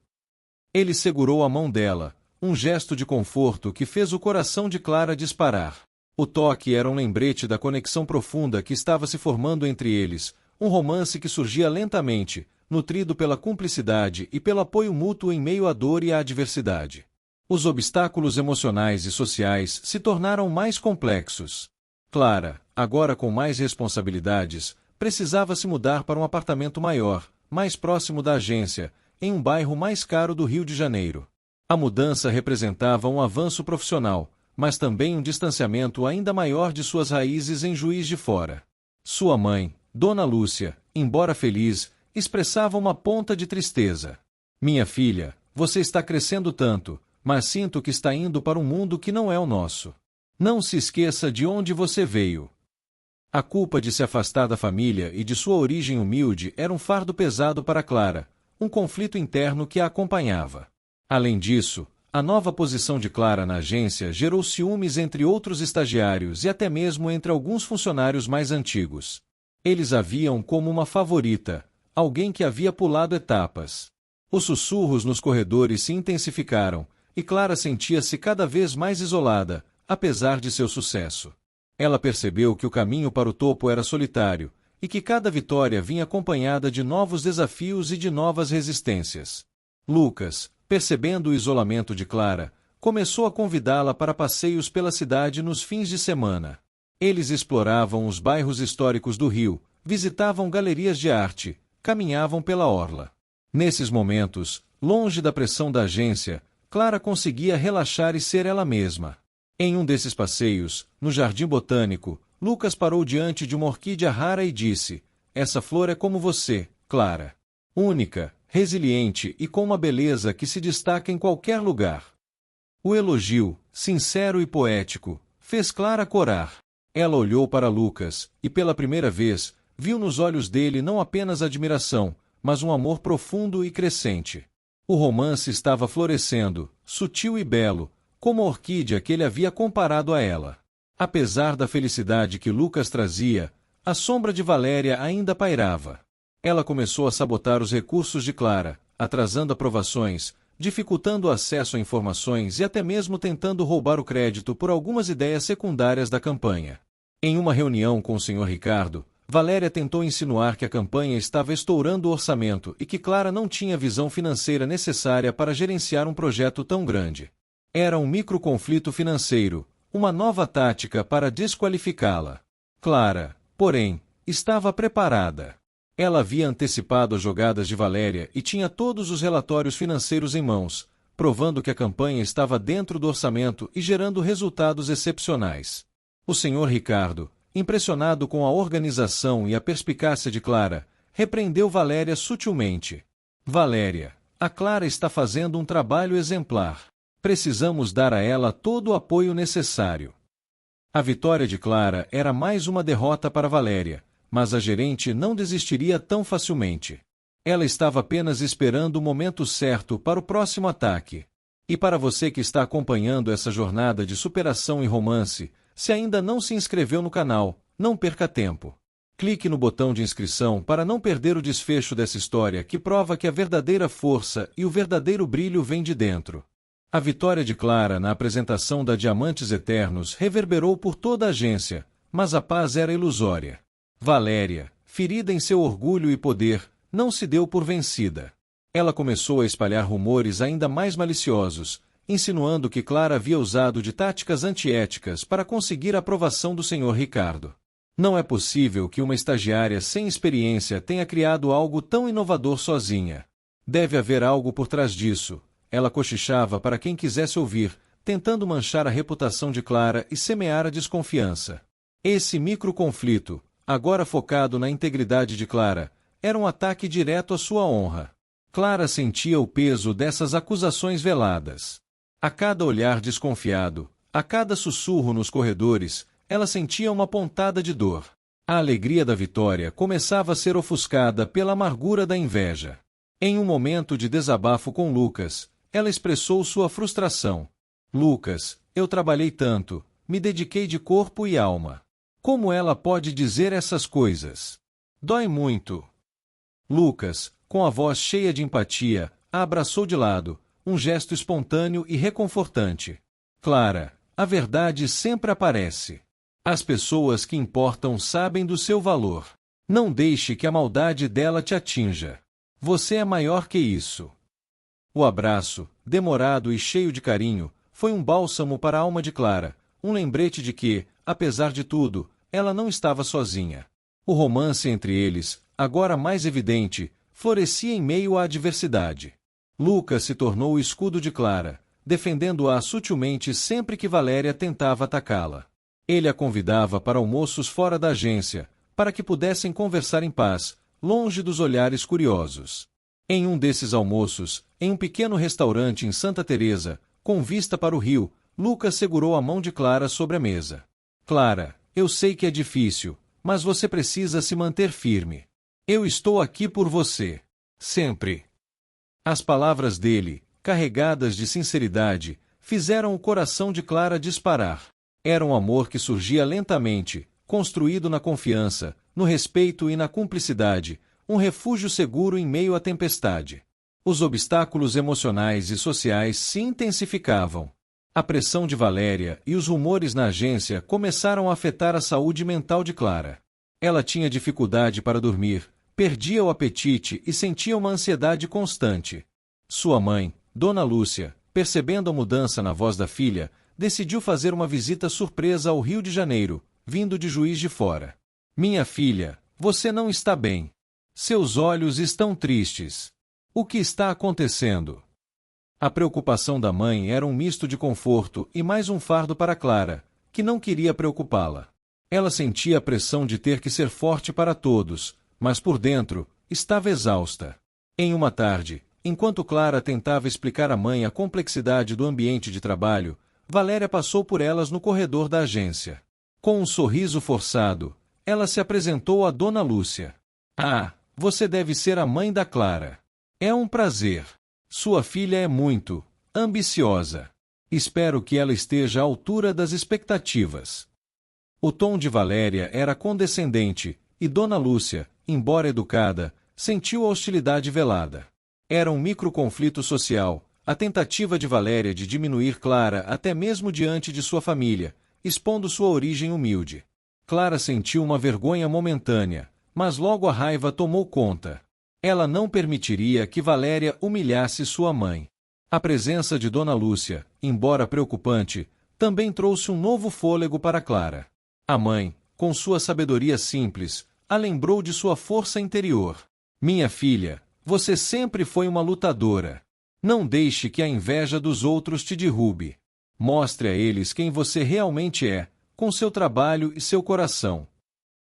Ele segurou a mão dela, um gesto de conforto que fez o coração de Clara disparar. O toque era um lembrete da conexão profunda que estava se formando entre eles, um romance que surgia lentamente, nutrido pela cumplicidade e pelo apoio mútuo em meio à dor e à adversidade. Os obstáculos emocionais e sociais se tornaram mais complexos. Clara, agora com mais responsabilidades, precisava se mudar para um apartamento maior, mais próximo da agência, em um bairro mais caro do Rio de Janeiro. A mudança representava um avanço profissional, mas também um distanciamento ainda maior de suas raízes em Juiz de Fora. Sua mãe, Dona Lúcia, embora feliz, expressava uma ponta de tristeza. Minha filha, você está crescendo tanto, mas sinto que está indo para um mundo que não é o nosso. Não se esqueça de onde você veio. A culpa de se afastar da família e de sua origem humilde era um fardo pesado para Clara, um conflito interno que a acompanhava. Além disso, a nova posição de Clara na agência gerou ciúmes entre outros estagiários e até mesmo entre alguns funcionários mais antigos. Eles a viam como uma favorita, alguém que havia pulado etapas. Os sussurros nos corredores se intensificaram, e Clara sentia-se cada vez mais isolada, apesar de seu sucesso. Ela percebeu que o caminho para o topo era solitário, e que cada vitória vinha acompanhada de novos desafios e de novas resistências. Lucas, percebendo o isolamento de Clara, começou a convidá-la para passeios pela cidade nos fins de semana. Eles exploravam os bairros históricos do Rio, visitavam galerias de arte, caminhavam pela orla. Nesses momentos, longe da pressão da agência, Clara conseguia relaxar e ser ela mesma. Em um desses passeios, no Jardim Botânico, Lucas parou diante de uma orquídea rara e disse: "Essa flor é como você, Clara. Única, resiliente e com uma beleza que se destaca em qualquer lugar." O elogio, sincero e poético, fez Clara corar. Ela olhou para Lucas, e pela primeira vez, viu nos olhos dele não apenas admiração, mas um amor profundo e crescente. O romance estava florescendo, sutil e belo, como a orquídea que ele havia comparado a ela. Apesar da felicidade que Lucas trazia, a sombra de Valéria ainda pairava. Ela começou a sabotar os recursos de Clara, atrasando aprovações, dificultando o acesso a informações e até mesmo tentando roubar o crédito por algumas ideias secundárias da campanha. Em uma reunião com o Sr. Ricardo, Valéria tentou insinuar que a campanha estava estourando o orçamento e que Clara não tinha a visão financeira necessária para gerenciar um projeto tão grande. Era um microconflito financeiro, uma nova tática para desqualificá-la. Clara, porém, estava preparada. Ela havia antecipado as jogadas de Valéria e tinha todos os relatórios financeiros em mãos, provando que a campanha estava dentro do orçamento e gerando resultados excepcionais. O Sr. Ricardo, impressionado com a organização e a perspicácia de Clara, repreendeu Valéria sutilmente. Valéria, a Clara está fazendo um trabalho exemplar. Precisamos dar a ela todo o apoio necessário. A vitória de Clara era mais uma derrota para Valéria, mas a gerente não desistiria tão facilmente. Ela estava apenas esperando o momento certo para o próximo ataque. E para você que está acompanhando essa jornada de superação e romance, se ainda não se inscreveu no canal, não perca tempo. Clique no botão de inscrição para não perder o desfecho dessa história que prova que a verdadeira força e o verdadeiro brilho vêm de dentro. A vitória de Clara na apresentação da Diamantes Eternos reverberou por toda a agência, mas a paz era ilusória. Valéria, ferida em seu orgulho e poder, não se deu por vencida. Ela começou a espalhar rumores ainda mais maliciosos, insinuando que Clara havia usado de táticas antiéticas para conseguir a aprovação do Sr. Ricardo. Não é possível que uma estagiária sem experiência tenha criado algo tão inovador sozinha. Deve haver algo por trás disso. Ela cochichava para quem quisesse ouvir, tentando manchar a reputação de Clara e semear a desconfiança. Esse microconflito, agora focado na integridade de Clara, era um ataque direto à sua honra. Clara sentia o peso dessas acusações veladas. A cada olhar desconfiado, a cada sussurro nos corredores, ela sentia uma pontada de dor. A alegria da vitória começava a ser ofuscada pela amargura da inveja. Em um momento de desabafo com Lucas, ela expressou sua frustração. Lucas, eu trabalhei tanto, me dediquei de corpo e alma. Como ela pode dizer essas coisas? Dói muito. Lucas, com a voz cheia de empatia, a abraçou de lado, um gesto espontâneo e reconfortante. Clara, a verdade sempre aparece. As pessoas que importam sabem do seu valor. Não deixe que a maldade dela te atinja. Você é maior que isso. O abraço, demorado e cheio de carinho, foi um bálsamo para a alma de Clara, um lembrete de que, apesar de tudo, ela não estava sozinha. O romance entre eles, agora mais evidente, florescia em meio à adversidade. Lucas se tornou o escudo de Clara, defendendo-a sutilmente sempre que Valéria tentava atacá-la. Ele a convidava para almoços fora da agência, para que pudessem conversar em paz, longe dos olhares curiosos. Em um desses almoços, em um pequeno restaurante em Santa Teresa, com vista para o rio, Lucas segurou a mão de Clara sobre a mesa. Clara, eu sei que é difícil, mas você precisa se manter firme. Eu estou aqui por você. Sempre. As palavras dele, carregadas de sinceridade, fizeram o coração de Clara disparar. Era um amor que surgia lentamente, construído na confiança, no respeito e na cumplicidade, um refúgio seguro em meio à tempestade. Os obstáculos emocionais e sociais se intensificavam. A pressão de Valéria e os rumores na agência começaram a afetar a saúde mental de Clara. Ela tinha dificuldade para dormir, perdia o apetite e sentia uma ansiedade constante. Sua mãe, Dona Lúcia, percebendo a mudança na voz da filha, decidiu fazer uma visita surpresa ao Rio de Janeiro, vindo de Juiz de Fora. Minha filha, você não está bem. Seus olhos estão tristes. O que está acontecendo? A preocupação da mãe era um misto de conforto e mais um fardo para Clara, que não queria preocupá-la. Ela sentia a pressão de ter que ser forte para todos, mas por dentro, estava exausta. Em uma tarde, enquanto Clara tentava explicar à mãe a complexidade do ambiente de trabalho, Valéria passou por elas no corredor da agência. Com um sorriso forçado, ela se apresentou a Dona Lúcia. Ah, você deve ser a mãe da Clara. É um prazer. Sua filha é muito ambiciosa. Espero que ela esteja à altura das expectativas. O tom de Valéria era condescendente, e Dona Lúcia, embora educada, sentiu a hostilidade velada. Era um microconflito social, a tentativa de Valéria de diminuir Clara até mesmo diante de sua família, expondo sua origem humilde. Clara sentiu uma vergonha momentânea, mas logo a raiva tomou conta. Ela não permitiria que Valéria humilhasse sua mãe. A presença de Dona Lúcia, embora preocupante, também trouxe um novo fôlego para Clara. A mãe, com sua sabedoria simples, a lembrou de sua força interior. Minha filha, você sempre foi uma lutadora. Não deixe que a inveja dos outros te derrube. Mostre a eles quem você realmente é, com seu trabalho e seu coração.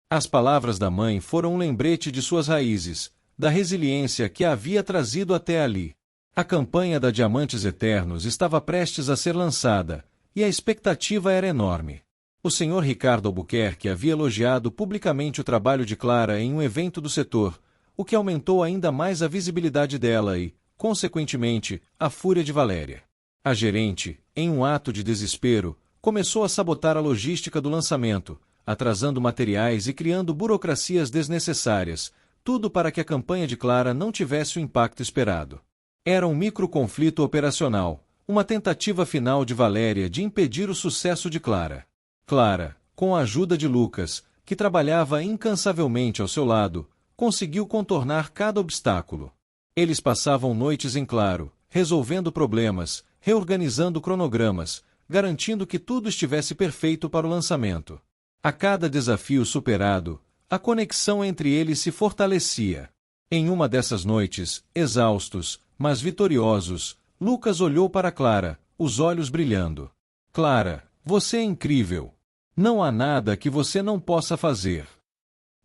As palavras da mãe foram um lembrete de suas raízes, da resiliência que a havia trazido até ali. A campanha da Diamantes Eternos estava prestes a ser lançada, e a expectativa era enorme. O Sr. Ricardo Albuquerque havia elogiado publicamente o trabalho de Clara em um evento do setor, o que aumentou ainda mais a visibilidade dela e, consequentemente, a fúria de Valéria. A gerente, em um ato de desespero, começou a sabotar a logística do lançamento, atrasando materiais e criando burocracias desnecessárias, tudo para que a campanha de Clara não tivesse o impacto esperado. Era um microconflito operacional, uma tentativa final de Valéria de impedir o sucesso de Clara. Clara, com a ajuda de Lucas, que trabalhava incansavelmente ao seu lado, conseguiu contornar cada obstáculo. Eles passavam noites em claro, resolvendo problemas, reorganizando cronogramas, garantindo que tudo estivesse perfeito para o lançamento. A cada desafio superado, a conexão entre eles se fortalecia. Em uma dessas noites, exaustos, mas vitoriosos, Lucas olhou para Clara, os olhos brilhando. Clara, você é incrível. Não há nada que você não possa fazer.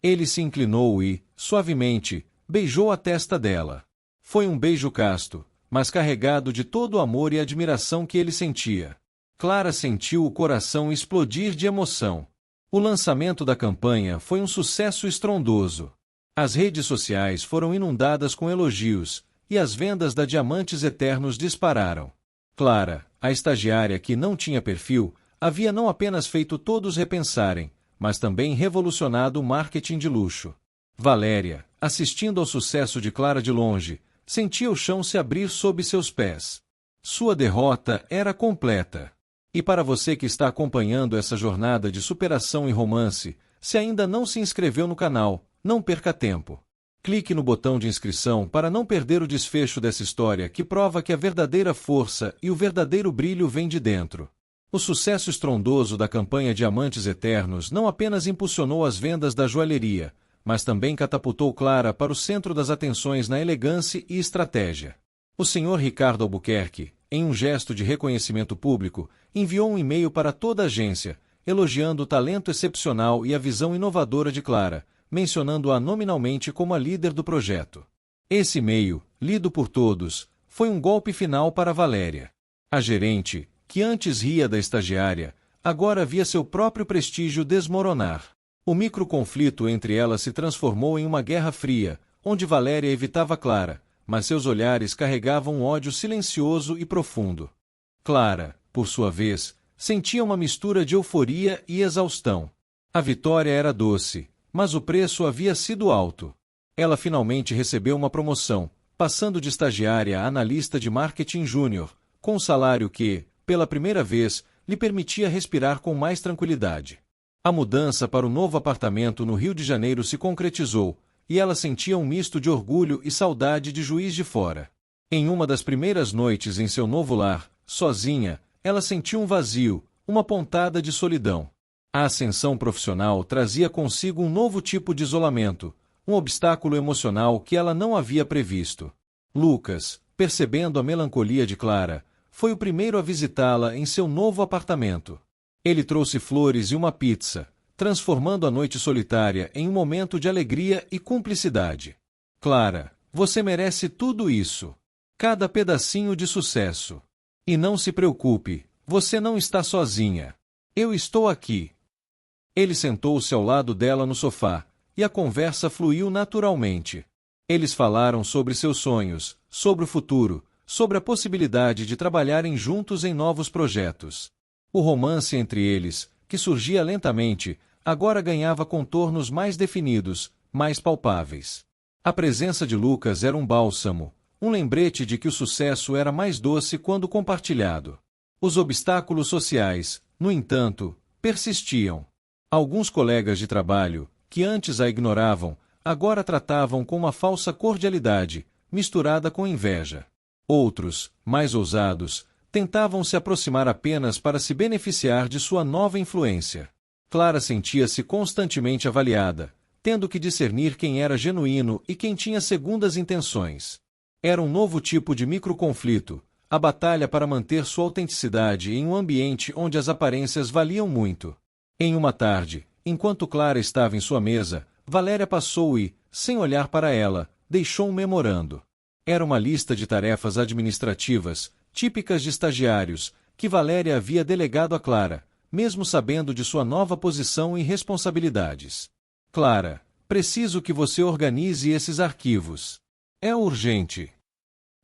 Ele se inclinou e, suavemente, beijou a testa dela. Foi um beijo casto, mas carregado de todo o amor e admiração que ele sentia. Clara sentiu o coração explodir de emoção. O lançamento da campanha foi um sucesso estrondoso. As redes sociais foram inundadas com elogios, e as vendas da Diamantes Eternos dispararam. Clara, a estagiária que não tinha perfil, havia não apenas feito todos repensarem, mas também revolucionado o marketing de luxo. Valéria, assistindo ao sucesso de Clara de longe, sentia o chão se abrir sob seus pés. Sua derrota era completa. E para você que está acompanhando essa jornada de superação e romance, se ainda não se inscreveu no canal, não perca tempo. Clique no botão de inscrição para não perder o desfecho dessa história que prova que a verdadeira força e o verdadeiro brilho vêm de dentro. O sucesso estrondoso da campanha Diamantes Eternos não apenas impulsionou as vendas da joalheria, mas também catapultou Clara para o centro das atenções na elegância e estratégia. O Sr. Ricardo Albuquerque, em um gesto de reconhecimento público, enviou um e-mail para toda a agência, elogiando o talento excepcional e a visão inovadora de Clara, mencionando-a nominalmente como a líder do projeto. Esse e-mail, lido por todos, foi um golpe final para Valéria. A gerente, que antes ria da estagiária, agora via seu próprio prestígio desmoronar. O microconflito entre elas se transformou em uma guerra fria, onde Valéria evitava Clara, mas seus olhares carregavam um ódio silencioso e profundo. Clara, por sua vez, sentia uma mistura de euforia e exaustão. A vitória era doce, mas o preço havia sido alto. Ela finalmente recebeu uma promoção, passando de estagiária a analista de marketing júnior, com um salário que, pela primeira vez, lhe permitia respirar com mais tranquilidade. A mudança para o novo apartamento no Rio de Janeiro se concretizou, e ela sentia um misto de orgulho e saudade de Juiz de Fora. Em uma das primeiras noites em seu novo lar, sozinha, ela sentiu um vazio, uma pontada de solidão. A ascensão profissional trazia consigo um novo tipo de isolamento, um obstáculo emocional que ela não havia previsto. Lucas, percebendo a melancolia de Clara, foi o primeiro a visitá-la em seu novo apartamento. Ele trouxe flores e uma pizza, transformando a noite solitária em um momento de alegria e cumplicidade. Clara, você merece tudo isso. Cada pedacinho de sucesso. E não se preocupe, você não está sozinha. Eu estou aqui. Ele sentou-se ao lado dela no sofá, e a conversa fluiu naturalmente. Eles falaram sobre seus sonhos, sobre o futuro, sobre a possibilidade de trabalharem juntos em novos projetos. O romance entre eles, que surgia lentamente, agora ganhava contornos mais definidos, mais palpáveis. A presença de Lucas era um bálsamo, um lembrete de que o sucesso era mais doce quando compartilhado. Os obstáculos sociais, no entanto, persistiam. Alguns colegas de trabalho, que antes a ignoravam, agora tratavam com uma falsa cordialidade, misturada com inveja. Outros, mais ousados, tentavam se aproximar apenas para se beneficiar de sua nova influência. Clara sentia-se constantemente avaliada, tendo que discernir quem era genuíno e quem tinha segundas intenções. Era um novo tipo de microconflito, a batalha para manter sua autenticidade em um ambiente onde as aparências valiam muito. Em uma tarde, enquanto Clara estava em sua mesa, Valéria passou e, sem olhar para ela, deixou um memorando. Era uma lista de tarefas administrativas, típicas de estagiários, que Valéria havia delegado a Clara, mesmo sabendo de sua nova posição e responsabilidades. Clara, preciso que você organize esses arquivos. É urgente.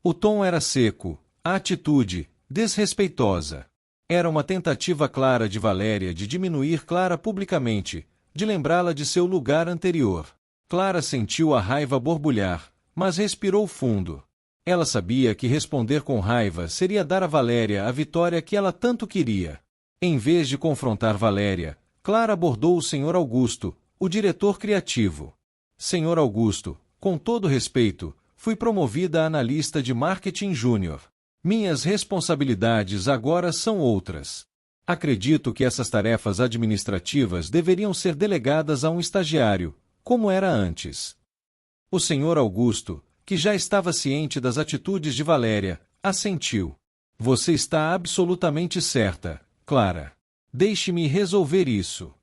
O tom era seco, a atitude, desrespeitosa. Era uma tentativa clara de Valéria de diminuir Clara publicamente, de lembrá-la de seu lugar anterior. Clara sentiu a raiva borbulhar, mas respirou fundo. Ela sabia que responder com raiva seria dar a Valéria a vitória que ela tanto queria. Em vez de confrontar Valéria, Clara abordou o Sr. Augusto, o diretor criativo. Sr. Augusto, com todo respeito, fui promovida a analista de marketing júnior. Minhas responsabilidades agora são outras. Acredito que essas tarefas administrativas deveriam ser delegadas a um estagiário, como era antes. O Sr. Augusto, que já estava ciente das atitudes de Valéria, assentiu. Você está absolutamente certa, Clara. Deixe-me resolver isso.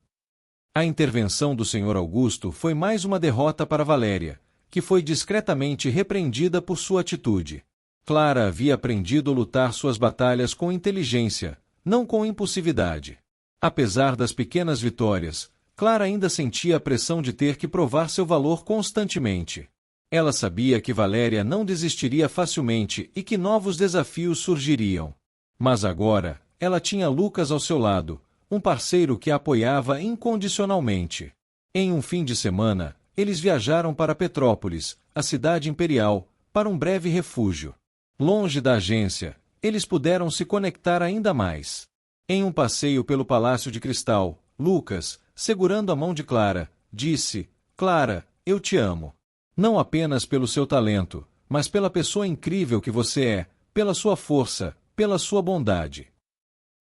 A intervenção do Sr. Augusto foi mais uma derrota para Valéria, que foi discretamente repreendida por sua atitude. Clara havia aprendido a lutar suas batalhas com inteligência, não com impulsividade. Apesar das pequenas vitórias, Clara ainda sentia a pressão de ter que provar seu valor constantemente. Ela sabia que Valéria não desistiria facilmente e que novos desafios surgiriam. Mas agora, ela tinha Lucas ao seu lado, um parceiro que a apoiava incondicionalmente. Em um fim de semana, eles viajaram para Petrópolis, a cidade imperial, para um breve refúgio. Longe da agência, eles puderam se conectar ainda mais. Em um passeio pelo Palácio de Cristal, Lucas, segurando a mão de Clara, disse: Clara, eu te amo. Não apenas pelo seu talento, mas pela pessoa incrível que você é, pela sua força, pela sua bondade.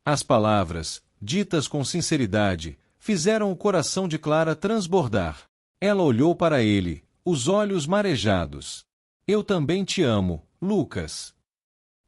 As palavras, ditas com sinceridade, fizeram o coração de Clara transbordar. Ela olhou para ele, os olhos marejados. Eu também te amo, Lucas.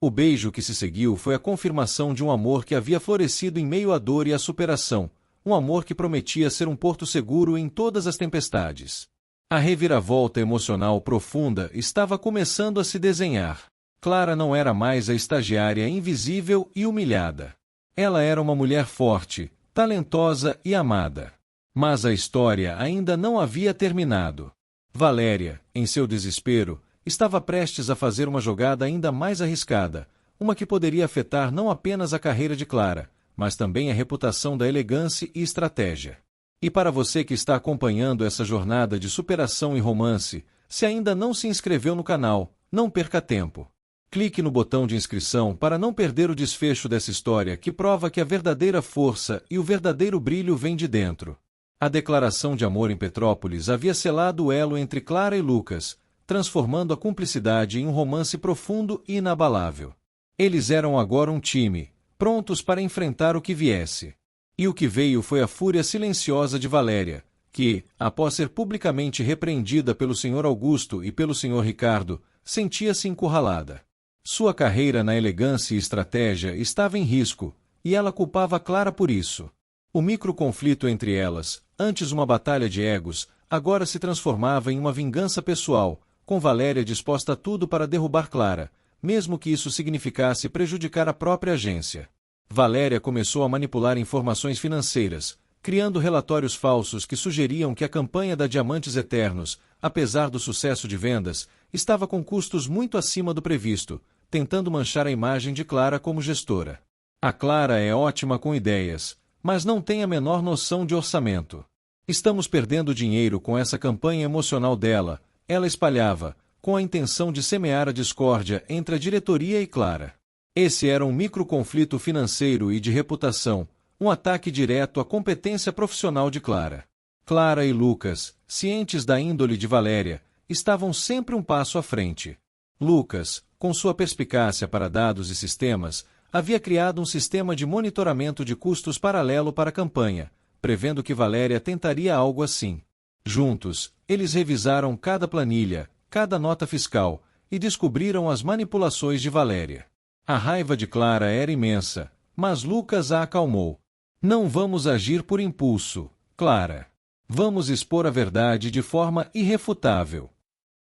O beijo que se seguiu foi a confirmação de um amor que havia florescido em meio à dor e à superação, um amor que prometia ser um porto seguro em todas as tempestades. A reviravolta emocional profunda estava começando a se desenhar. Clara não era mais a estagiária invisível e humilhada. Ela era uma mulher forte, talentosa e amada. Mas a história ainda não havia terminado. Valéria, em seu desespero, estava prestes a fazer uma jogada ainda mais arriscada, uma que poderia afetar não apenas a carreira de Clara, mas também a reputação da elegância e estratégia. E para você que está acompanhando essa jornada de superação e romance, se ainda não se inscreveu no canal, não perca tempo. Clique no botão de inscrição para não perder o desfecho dessa história que prova que a verdadeira força e o verdadeiro brilho vêm de dentro. A declaração de amor em Petrópolis havia selado o elo entre Clara e Lucas, transformando a cumplicidade em um romance profundo e inabalável. Eles eram agora um time, prontos para enfrentar o que viesse. E o que veio foi a fúria silenciosa de Valéria, que, após ser publicamente repreendida pelo Sr. Augusto e pelo Sr. Ricardo, sentia-se encurralada. Sua carreira na elegância e estratégia estava em risco, e ela culpava Clara por isso. O microconflito entre elas, antes uma batalha de egos, agora se transformava em uma vingança pessoal, com Valéria disposta a tudo para derrubar Clara, mesmo que isso significasse prejudicar a própria agência. Valéria começou a manipular informações financeiras, criando relatórios falsos que sugeriam que a campanha da Diamantes Eternos, apesar do sucesso de vendas, estava com custos muito acima do previsto, tentando manchar a imagem de Clara como gestora. A Clara é ótima com ideias, mas não tem a menor noção de orçamento. Estamos perdendo dinheiro com essa campanha emocional dela, ela espalhava, com a intenção de semear a discórdia entre a diretoria e Clara. Esse era um microconflito financeiro e de reputação, um ataque direto à competência profissional de Clara. Clara e Lucas, cientes da índole de Valéria, estavam sempre um passo à frente. Lucas, com sua perspicácia para dados e sistemas, havia criado um sistema de monitoramento de custos paralelo para a campanha, prevendo que Valéria tentaria algo assim. Juntos, eles revisaram cada planilha, cada nota fiscal, e descobriram as manipulações de Valéria. A raiva de Clara era imensa, mas Lucas a acalmou. Não vamos agir por impulso, Clara. Vamos expor a verdade de forma irrefutável.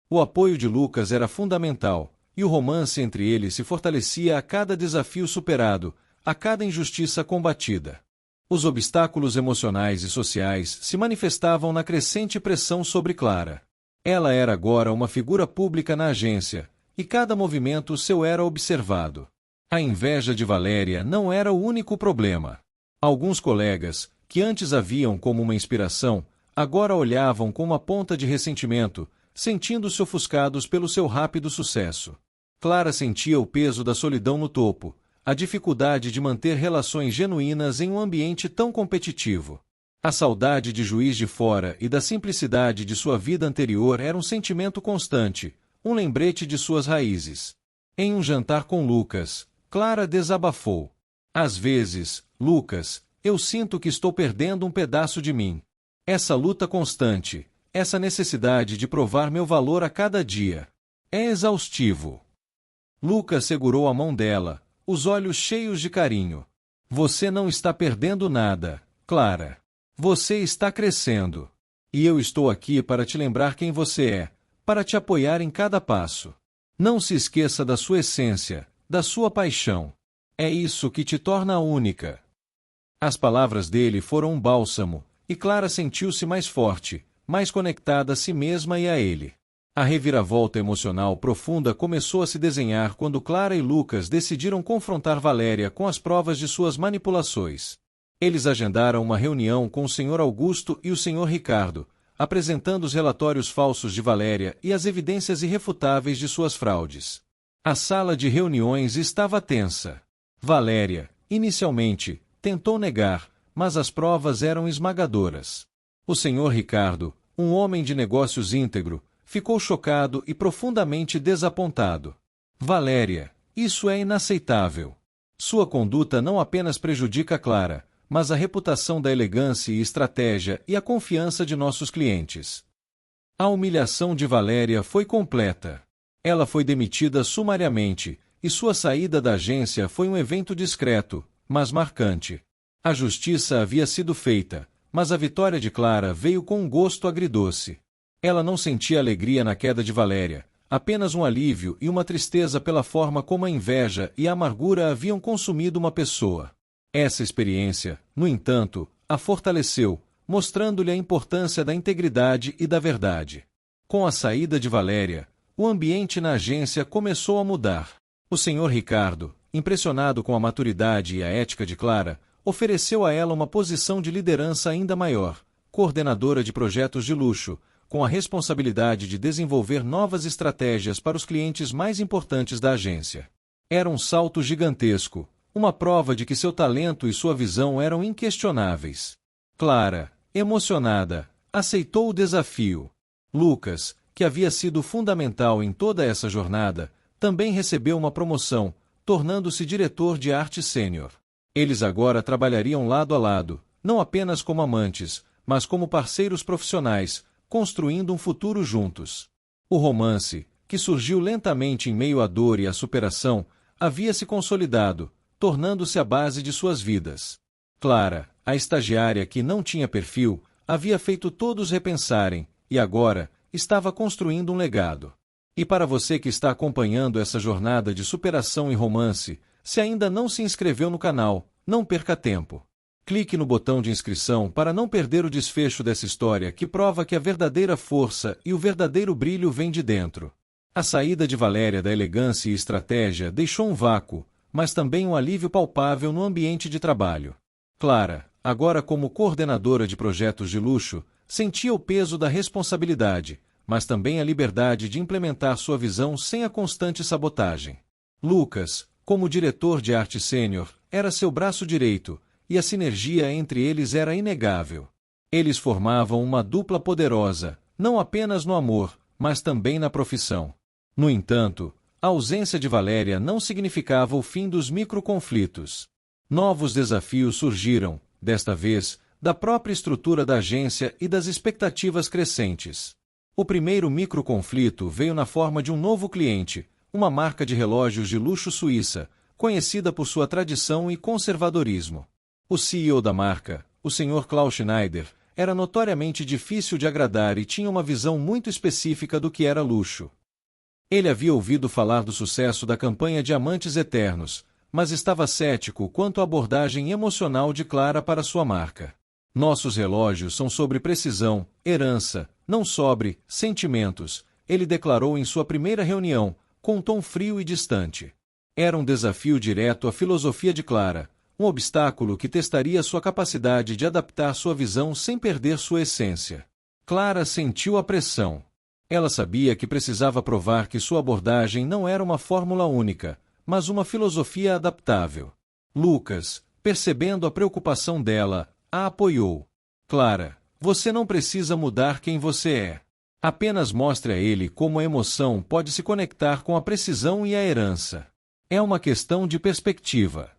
O apoio de Lucas era fundamental, e o romance entre eles se fortalecia a cada desafio superado, a cada injustiça combatida. Os obstáculos emocionais e sociais se manifestavam na crescente pressão sobre Clara. Ela era agora uma figura pública na agência, e cada movimento seu era observado. A inveja de Valéria não era o único problema. Alguns colegas, que antes a viam como uma inspiração, agora olhavam com uma ponta de ressentimento, sentindo-se ofuscados pelo seu rápido sucesso. Clara sentia o peso da solidão no topo, a dificuldade de manter relações genuínas em um ambiente tão competitivo. A saudade de Juiz de Fora e da simplicidade de sua vida anterior era um sentimento constante, um lembrete de suas raízes. Em um jantar com Lucas, Clara desabafou. Às vezes, Lucas, eu sinto que estou perdendo um pedaço de mim. Essa luta constante, essa necessidade de provar meu valor a cada dia. É exaustivo. Lucas segurou a mão dela, os olhos cheios de carinho. Você não está perdendo nada, Clara. Você está crescendo. E eu estou aqui para te lembrar quem você é, para te apoiar em cada passo. Não se esqueça da sua essência, da sua paixão. É isso que te torna única. As palavras dele foram um bálsamo, e Clara sentiu-se mais forte, mais conectada a si mesma e a ele. A reviravolta emocional profunda começou a se desenhar quando Clara e Lucas decidiram confrontar Valéria com as provas de suas manipulações. Eles agendaram uma reunião com o Sr. Augusto e o Sr. Ricardo, apresentando os relatórios falsos de Valéria e as evidências irrefutáveis de suas fraudes. A sala de reuniões estava tensa. Valéria, inicialmente, tentou negar, mas as provas eram esmagadoras. O Sr. Ricardo, um homem de negócios íntegro, ficou chocado e profundamente desapontado. Valéria, isso é inaceitável. Sua conduta não apenas prejudica Clara, mas a reputação da elegância e estratégia e a confiança de nossos clientes. A humilhação de Valéria foi completa. Ela foi demitida sumariamente, e sua saída da agência foi um evento discreto, mas marcante. A justiça havia sido feita, mas a vitória de Clara veio com um gosto agridoce. Ela não sentia alegria na queda de Valéria, apenas um alívio e uma tristeza pela forma como a inveja e a amargura haviam consumido uma pessoa. Essa experiência, no entanto, a fortaleceu, mostrando-lhe a importância da integridade e da verdade. Com a saída de Valéria, o ambiente na agência começou a mudar. O Sr. Ricardo, impressionado com a maturidade e a ética de Clara, ofereceu a ela uma posição de liderança ainda maior, coordenadora de projetos de luxo, com a responsabilidade de desenvolver novas estratégias para os clientes mais importantes da agência. Era um salto gigantesco, uma prova de que seu talento e sua visão eram inquestionáveis. Clara, emocionada, aceitou o desafio. Lucas, que havia sido fundamental em toda essa jornada, também recebeu uma promoção, tornando-se diretor de arte sênior. Eles agora trabalhariam lado a lado, não apenas como amantes, mas como parceiros profissionais, construindo um futuro juntos. O romance, que surgiu lentamente em meio à dor e à superação, havia se consolidado, tornando-se a base de suas vidas. Clara, a estagiária que não tinha perfil, havia feito todos repensarem, e agora, estava construindo um legado. E para você que está acompanhando essa jornada de superação e romance, se ainda não se inscreveu no canal, não perca tempo. Clique no botão de inscrição para não perder o desfecho dessa história que prova que a verdadeira força e o verdadeiro brilho vêm de dentro. A saída de Valéria da elegância e estratégia deixou um vácuo, mas também um alívio palpável no ambiente de trabalho. Clara, agora como coordenadora de projetos de luxo, sentia o peso da responsabilidade, mas também a liberdade de implementar sua visão sem a constante sabotagem. Lucas, como diretor de arte sênior, era seu braço direito, e a sinergia entre eles era inegável. Eles formavam uma dupla poderosa, não apenas no amor, mas também na profissão. No entanto, a ausência de Valéria não significava o fim dos microconflitos. Novos desafios surgiram, desta vez, da própria estrutura da agência e das expectativas crescentes. O primeiro microconflito veio na forma de um novo cliente, uma marca de relógios de luxo suíça, conhecida por sua tradição e conservadorismo. O CEO da marca, o Sr. Klaus Schneider, era notoriamente difícil de agradar e tinha uma visão muito específica do que era luxo. Ele havia ouvido falar do sucesso da campanha Diamantes Eternos, mas estava cético quanto à abordagem emocional de Clara para sua marca. Nossos relógios são sobre precisão, herança, não sobre sentimentos, ele declarou em sua primeira reunião, com um tom frio e distante. Era um desafio direto à filosofia de Clara, um obstáculo que testaria sua capacidade de adaptar sua visão sem perder sua essência. Clara sentiu a pressão. Ela sabia que precisava provar que sua abordagem não era uma fórmula única, mas uma filosofia adaptável. Lucas, percebendo a preocupação dela, a apoiou. Clara, você não precisa mudar quem você é. Apenas mostre a ele como a emoção pode se conectar com a precisão e a herança. É uma questão de perspectiva.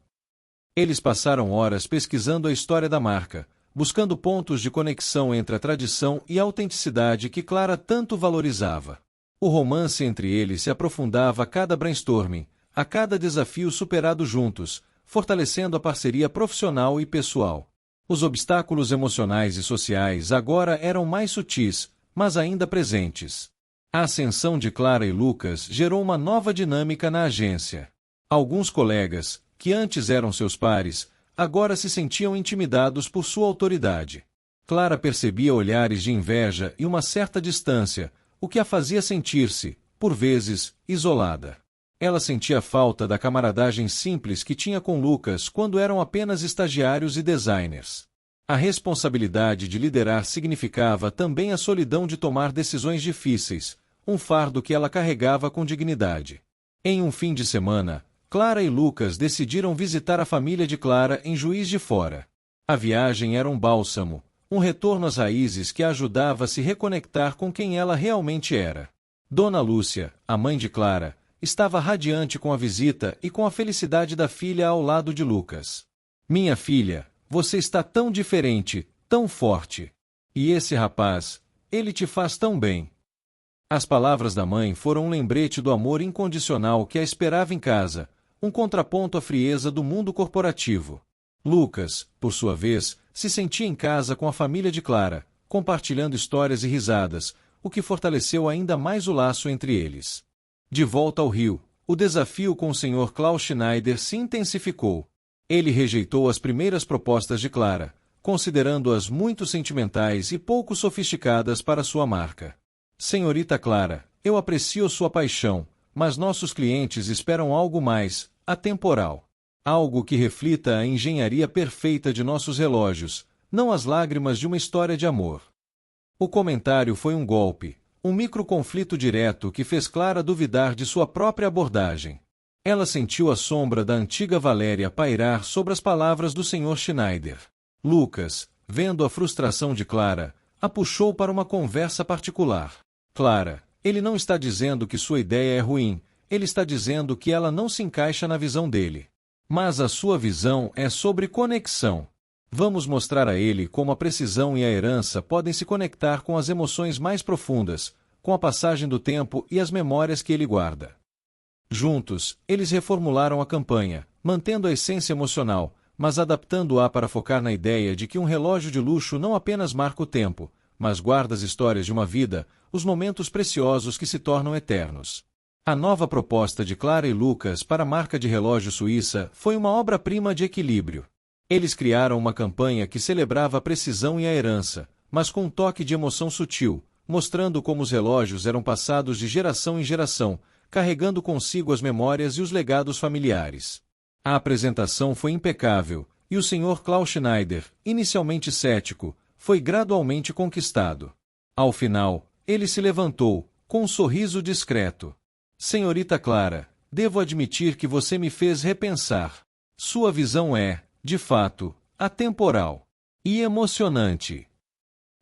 Eles passaram horas pesquisando a história da marca, buscando pontos de conexão entre a tradição e a autenticidade que Clara tanto valorizava. O romance entre eles se aprofundava a cada brainstorming, a cada desafio superado juntos, fortalecendo a parceria profissional e pessoal. Os obstáculos emocionais e sociais agora eram mais sutis, mas ainda presentes. A ascensão de Clara e Lucas gerou uma nova dinâmica na agência. Alguns colegas, que antes eram seus pares, agora se sentiam intimidados por sua autoridade. Clara percebia olhares de inveja e uma certa distância, o que a fazia sentir-se, por vezes, isolada. Ela sentia falta da camaradagem simples que tinha com Lucas quando eram apenas estagiários e designers. A responsabilidade de liderar significava também a solidão de tomar decisões difíceis, um fardo que ela carregava com dignidade. Em um fim de semana, Clara e Lucas decidiram visitar a família de Clara em Juiz de Fora. A viagem era um bálsamo, um retorno às raízes que a ajudava a se reconectar com quem ela realmente era. Dona Lúcia, a mãe de Clara, estava radiante com a visita e com a felicidade da filha ao lado de Lucas. Minha filha, você está tão diferente, tão forte. E esse rapaz, ele te faz tão bem. As palavras da mãe foram um lembrete do amor incondicional que a esperava em casa, um contraponto à frieza do mundo corporativo. Lucas, por sua vez, se sentia em casa com a família de Clara, compartilhando histórias e risadas, o que fortaleceu ainda mais o laço entre eles. De volta ao Rio, o desafio com o Sr. Klaus Schneider se intensificou. Ele rejeitou as primeiras propostas de Clara, considerando-as muito sentimentais e pouco sofisticadas para sua marca. Senhorita Clara, eu aprecio sua paixão, mas nossos clientes esperam algo mais, atemporal. Algo que reflita a engenharia perfeita de nossos relógios, não as lágrimas de uma história de amor. O comentário foi um golpe, um microconflito direto que fez Clara duvidar de sua própria abordagem. Ela sentiu a sombra da antiga Valéria pairar sobre as palavras do Sr. Schneider. Lucas, vendo a frustração de Clara, a puxou para uma conversa particular. Clara, ele não está dizendo que sua ideia é ruim, ele está dizendo que ela não se encaixa na visão dele. Mas a sua visão é sobre conexão. Vamos mostrar a ele como a precisão e a herança podem se conectar com as emoções mais profundas, com a passagem do tempo e as memórias que ele guarda. Juntos, eles reformularam a campanha, mantendo a essência emocional, mas adaptando-a para focar na ideia de que um relógio de luxo não apenas marca o tempo, mas guarda as histórias de uma vida, os momentos preciosos que se tornam eternos. A nova proposta de Clara e Lucas para a marca de relógio suíça foi uma obra-prima de equilíbrio. Eles criaram uma campanha que celebrava a precisão e a herança, mas com um toque de emoção sutil, mostrando como os relógios eram passados de geração em geração, carregando consigo as memórias e os legados familiares. A apresentação foi impecável, e o Sr. Klaus Schneider, inicialmente cético, foi gradualmente conquistado. Ao final, ele se levantou, com um sorriso discreto. Senhorita Clara, devo admitir que você me fez repensar. Sua visão é, de fato, atemporal e emocionante.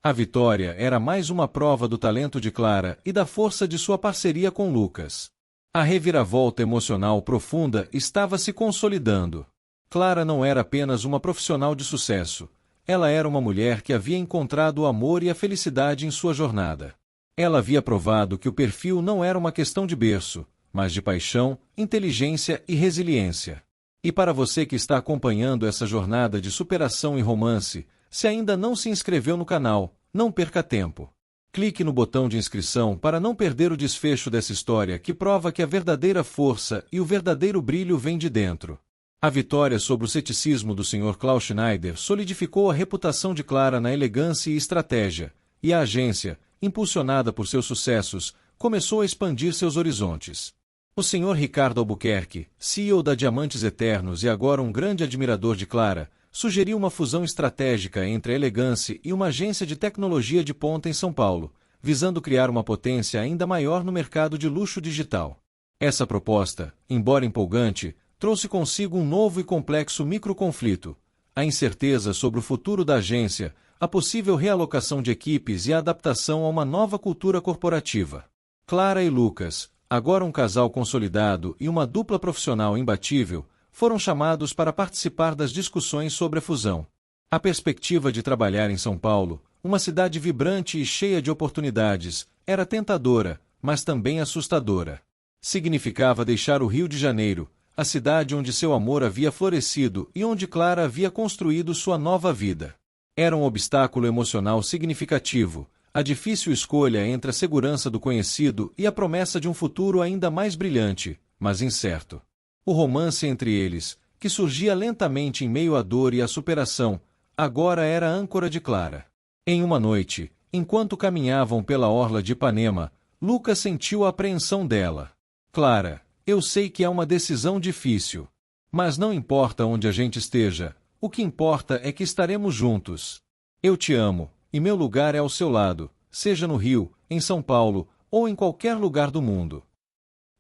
A vitória era mais uma prova do talento de Clara e da força de sua parceria com Lucas. A reviravolta emocional profunda estava se consolidando. Clara não era apenas uma profissional de sucesso. Ela era uma mulher que havia encontrado o amor e a felicidade em sua jornada. Ela havia provado que o perfil não era uma questão de berço, mas de paixão, inteligência e resiliência. E para você que está acompanhando essa jornada de superação e romance, se ainda não se inscreveu no canal, não perca tempo. Clique no botão de inscrição para não perder o desfecho dessa história que prova que a verdadeira força e o verdadeiro brilho vêm de dentro. A vitória sobre o ceticismo do Sr. Klaus Schneider solidificou a reputação de Clara na elegância e estratégia, e a agência, impulsionada por seus sucessos, começou a expandir seus horizontes. O Sr. Ricardo Albuquerque, CEO da Diamantes Eternos e agora um grande admirador de Clara, sugeriu uma fusão estratégica entre a elegância e uma agência de tecnologia de ponta em São Paulo, visando criar uma potência ainda maior no mercado de luxo digital. Essa proposta, embora empolgante, trouxe consigo um novo e complexo microconflito: a incerteza sobre o futuro da agência, a possível realocação de equipes e a adaptação a uma nova cultura corporativa. Clara e Lucas, agora um casal consolidado e uma dupla profissional imbatível, foram chamados para participar das discussões sobre a fusão. A perspectiva de trabalhar em São Paulo, uma cidade vibrante e cheia de oportunidades, era tentadora, mas também assustadora. Significava deixar o Rio de Janeiro, a cidade onde seu amor havia florescido e onde Clara havia construído sua nova vida. Era um obstáculo emocional significativo, a difícil escolha entre a segurança do conhecido e a promessa de um futuro ainda mais brilhante, mas incerto. O romance entre eles, que surgia lentamente em meio à dor e à superação, agora era a âncora de Clara. Em uma noite, enquanto caminhavam pela orla de Ipanema, Lucas sentiu a apreensão dela. Clara, eu sei que é uma decisão difícil. Mas não importa onde a gente esteja, o que importa é que estaremos juntos. Eu te amo, e meu lugar é ao seu lado, seja no Rio, em São Paulo, ou em qualquer lugar do mundo.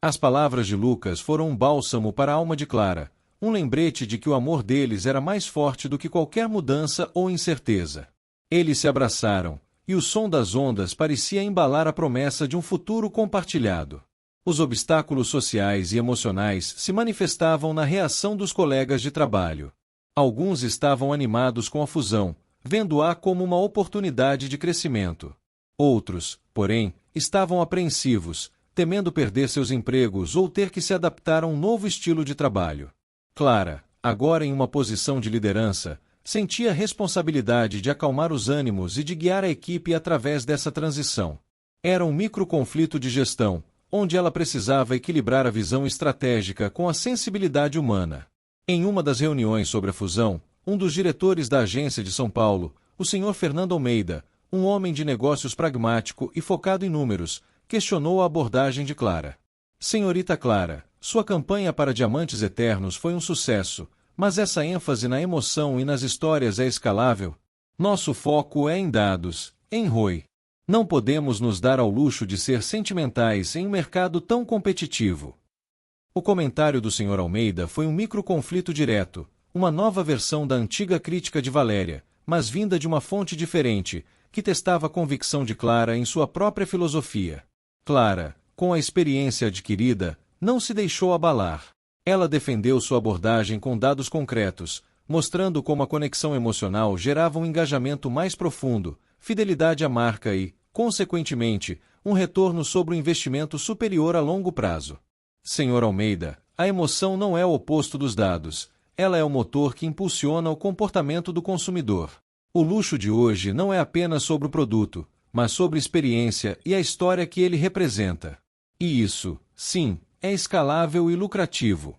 As palavras de Lucas foram um bálsamo para a alma de Clara, um lembrete de que o amor deles era mais forte do que qualquer mudança ou incerteza. Eles se abraçaram, e o som das ondas parecia embalar a promessa de um futuro compartilhado. Os obstáculos sociais e emocionais se manifestavam na reação dos colegas de trabalho. Alguns estavam animados com a fusão, vendo-a como uma oportunidade de crescimento. Outros, porém, estavam apreensivos, temendo perder seus empregos ou ter que se adaptar a um novo estilo de trabalho. Clara, agora em uma posição de liderança, sentia a responsabilidade de acalmar os ânimos e de guiar a equipe através dessa transição. Era um microconflito de gestão, onde ela precisava equilibrar a visão estratégica com a sensibilidade humana. Em uma das reuniões sobre a fusão, um dos diretores da agência de São Paulo, o Sr. Fernando Almeida, um homem de negócios pragmático e focado em números, questionou a abordagem de Clara. Senhorita Clara, sua campanha para Diamantes Eternos foi um sucesso, mas essa ênfase na emoção e nas histórias é escalável? Nosso foco é em dados, em ROI. Não podemos nos dar ao luxo de ser sentimentais em um mercado tão competitivo. O comentário do Sr. Almeida foi um microconflito direto, uma nova versão da antiga crítica de Valéria, mas vinda de uma fonte diferente, que testava a convicção de Clara em sua própria filosofia. Clara, com a experiência adquirida, não se deixou abalar. Ela defendeu sua abordagem com dados concretos, mostrando como a conexão emocional gerava um engajamento mais profundo, fidelidade à marca e, consequentemente, um retorno sobre o investimento superior a longo prazo. Sr. Almeida, a emoção não é o oposto dos dados, ela é o motor que impulsiona o comportamento do consumidor. O luxo de hoje não é apenas sobre o produto, mas sobre a experiência e a história que ele representa. E isso, sim, é escalável e lucrativo.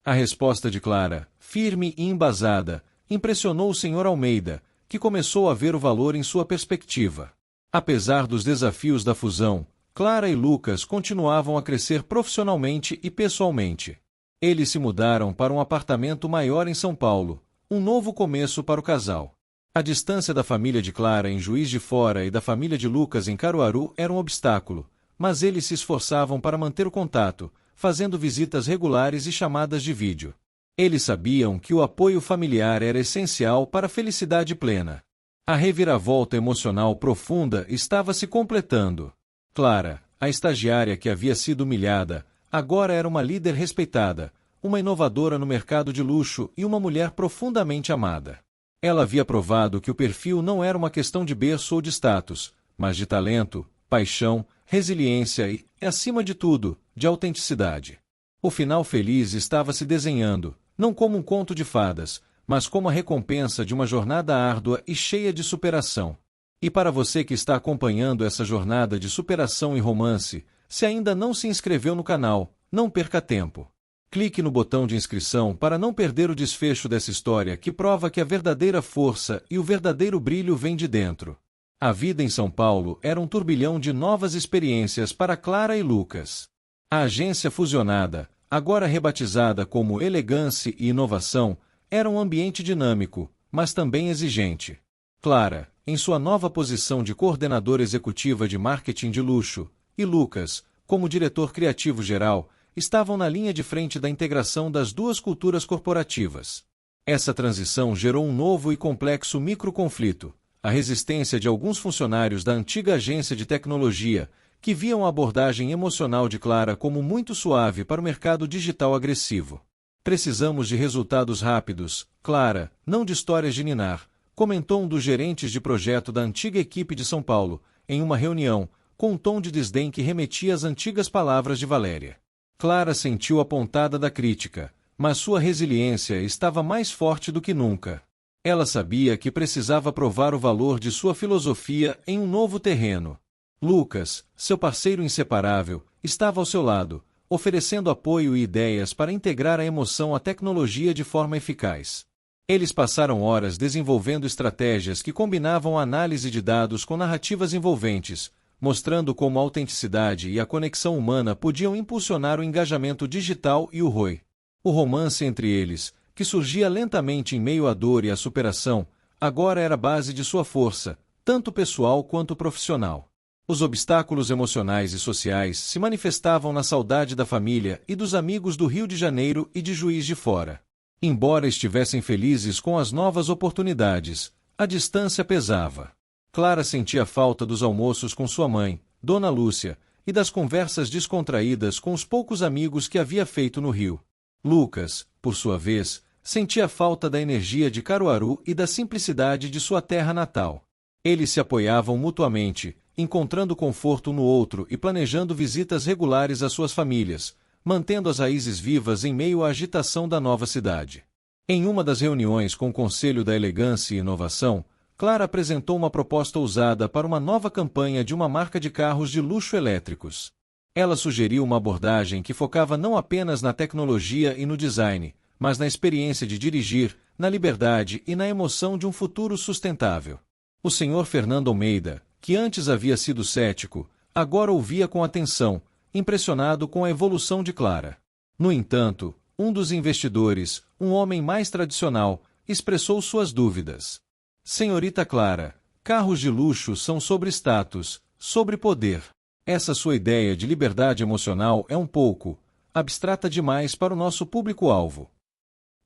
A resposta de Clara, firme e embasada, impressionou o Sr. Almeida, que começou a ver o valor em sua perspectiva. Apesar dos desafios da fusão, Clara e Lucas continuavam a crescer profissionalmente e pessoalmente. Eles se mudaram para um apartamento maior em São Paulo, um novo começo para o casal. A distância da família de Clara em Juiz de Fora e da família de Lucas em Caruaru era um obstáculo, mas eles se esforçavam para manter o contato, fazendo visitas regulares e chamadas de vídeo. Eles sabiam que o apoio familiar era essencial para a felicidade plena. A reviravolta emocional profunda estava se completando. Clara, a estagiária que havia sido humilhada, agora era uma líder respeitada, uma inovadora no mercado de luxo e uma mulher profundamente amada. Ela havia provado que o perfil não era uma questão de berço ou de status, mas de talento, paixão, resiliência e, acima de tudo, de autenticidade. O final feliz estava se desenhando, não como um conto de fadas, mas como a recompensa de uma jornada árdua e cheia de superação. E para você que está acompanhando essa jornada de superação e romance, se ainda não se inscreveu no canal, não perca tempo. Clique no botão de inscrição para não perder o desfecho dessa história que prova que a verdadeira força e o verdadeiro brilho vêm de dentro. A vida em São Paulo era um turbilhão de novas experiências para Clara e Lucas. A agência fusionada, agora rebatizada como Elegância e Inovação, era um ambiente dinâmico, mas também exigente. Clara, em sua nova posição de coordenadora executiva de marketing de luxo, e Lucas, como diretor criativo geral, estavam na linha de frente da integração das duas culturas corporativas. Essa transição gerou um novo e complexo microconflito, a resistência de alguns funcionários da antiga agência de tecnologia, que viam a abordagem emocional de Clara como muito suave para o mercado digital agressivo. Precisamos de resultados rápidos, Clara, não de histórias de ninar, comentou um dos gerentes de projeto da antiga equipe de São Paulo, em uma reunião, com um tom de desdém que remetia às antigas palavras de Valéria. Clara sentiu a pontada da crítica, mas sua resiliência estava mais forte do que nunca. Ela sabia que precisava provar o valor de sua filosofia em um novo terreno. Lucas, seu parceiro inseparável, estava ao seu lado, oferecendo apoio e ideias para integrar a emoção à tecnologia de forma eficaz. Eles passaram horas desenvolvendo estratégias que combinavam a análise de dados com narrativas envolventes, mostrando como a autenticidade e a conexão humana podiam impulsionar o engajamento digital e o ROI. O romance entre eles, que surgia lentamente em meio à dor e à superação, agora era a base de sua força, tanto pessoal quanto profissional. Os obstáculos emocionais e sociais se manifestavam na saudade da família e dos amigos do Rio de Janeiro e de Juiz de Fora. Embora estivessem felizes com as novas oportunidades, a distância pesava. Clara sentia falta dos almoços com sua mãe, Dona Lúcia, e das conversas descontraídas com os poucos amigos que havia feito no Rio. Lucas, por sua vez, sentia falta da energia de Caruaru e da simplicidade de sua terra natal. Eles se apoiavam mutuamente, encontrando conforto no outro e planejando visitas regulares às suas famílias, mantendo as raízes vivas em meio à agitação da nova cidade. Em uma das reuniões com o Conselho da Elegância e Inovação, Clara apresentou uma proposta ousada para uma nova campanha de uma marca de carros de luxo elétricos. Ela sugeriu uma abordagem que focava não apenas na tecnologia e no design, mas na experiência de dirigir, na liberdade e na emoção de um futuro sustentável. O Sr. Fernando Almeida, que antes havia sido cético, agora ouvia com atenção, impressionado com a evolução de Clara. No entanto, um dos investidores, um homem mais tradicional, expressou suas dúvidas. Senhorita Clara, carros de luxo são sobre status, sobre poder. Essa sua ideia de liberdade emocional é um pouco abstrata demais para o nosso público-alvo.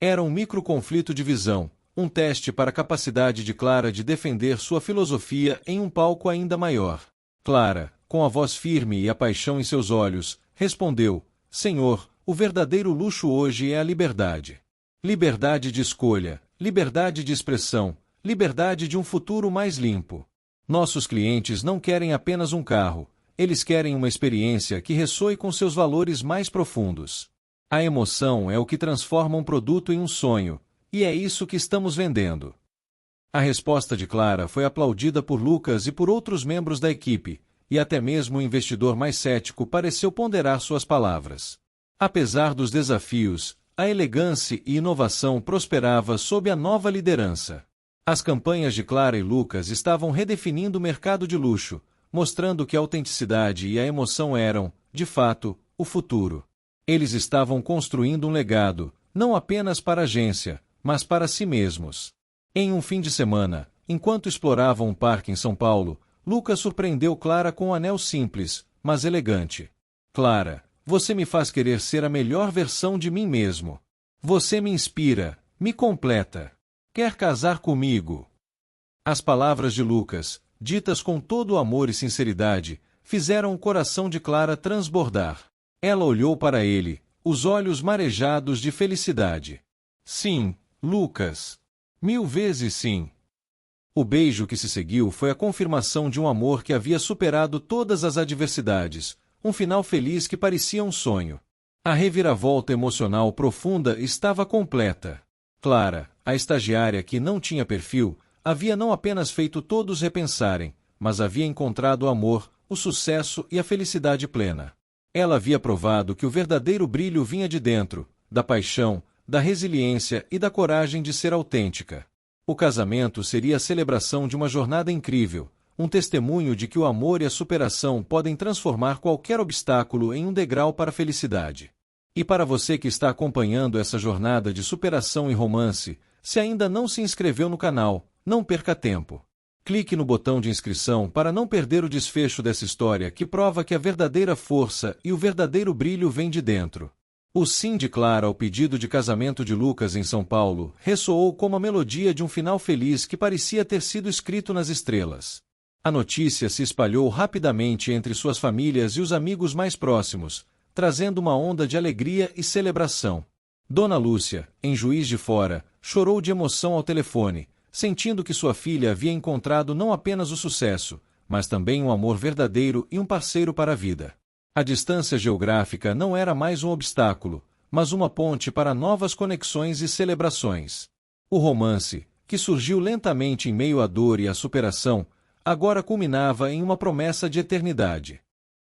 Era um microconflito de visão, um teste para a capacidade de Clara de defender sua filosofia em um palco ainda maior. Clara, com a voz firme e a paixão em seus olhos, respondeu: Senhor, o verdadeiro luxo hoje é a liberdade. Liberdade de escolha, liberdade de expressão, liberdade de um futuro mais limpo. Nossos clientes não querem apenas um carro, eles querem uma experiência que ressoe com seus valores mais profundos. A emoção é o que transforma um produto em um sonho, e é isso que estamos vendendo. A resposta de Clara foi aplaudida por Lucas e por outros membros da equipe, e até mesmo o investidor mais cético pareceu ponderar suas palavras. Apesar dos desafios, a elegância e inovação prosperava sob a nova liderança. As campanhas de Clara e Lucas estavam redefinindo o mercado de luxo, mostrando que a autenticidade e a emoção eram, de fato, o futuro. Eles estavam construindo um legado, não apenas para a agência, mas para si mesmos. Em um fim de semana, Enquanto exploravam um parque em São Paulo, Lucas surpreendeu Clara com um anel simples, mas elegante. Clara, você me faz querer ser a melhor versão de mim mesmo. Você me inspira, me completa. Quer casar comigo? As palavras de Lucas, ditas com todo o amor e sinceridade, fizeram o coração de Clara transbordar. Ela olhou para ele, os olhos marejados de felicidade. Sim, Lucas. 1000 vezes sim. O beijo que se seguiu foi a confirmação de um amor que havia superado todas as adversidades, um final feliz que parecia um sonho. A reviravolta emocional profunda estava completa. Clara, a estagiária que não tinha perfil, havia não apenas feito todos repensarem, mas havia encontrado o amor, o sucesso e a felicidade plena. Ela havia provado que o verdadeiro brilho vinha de dentro, da paixão, da resiliência e da coragem de ser autêntica. O casamento seria a celebração de uma jornada incrível, um testemunho de que o amor e a superação podem transformar qualquer obstáculo em um degrau para a felicidade. E para você que está acompanhando essa jornada de superação e romance, se ainda não se inscreveu no canal, não perca tempo. Clique no botão de inscrição para não perder o desfecho dessa história que prova que a verdadeira força e o verdadeiro brilho vêm de dentro. O sim de Clara ao pedido de casamento de Lucas em São Paulo ressoou como a melodia de um final feliz que parecia ter sido escrito nas estrelas. A notícia se espalhou rapidamente entre suas famílias e os amigos mais próximos, trazendo uma onda de alegria e celebração. Dona Lúcia, em Juiz de Fora, chorou de emoção ao telefone, sentindo que sua filha havia encontrado não apenas o sucesso, mas também um amor verdadeiro e um parceiro para a vida. A distância geográfica não era mais um obstáculo, mas uma ponte para novas conexões e celebrações. O romance, que surgiu lentamente em meio à dor e à superação, agora culminava em uma promessa de eternidade.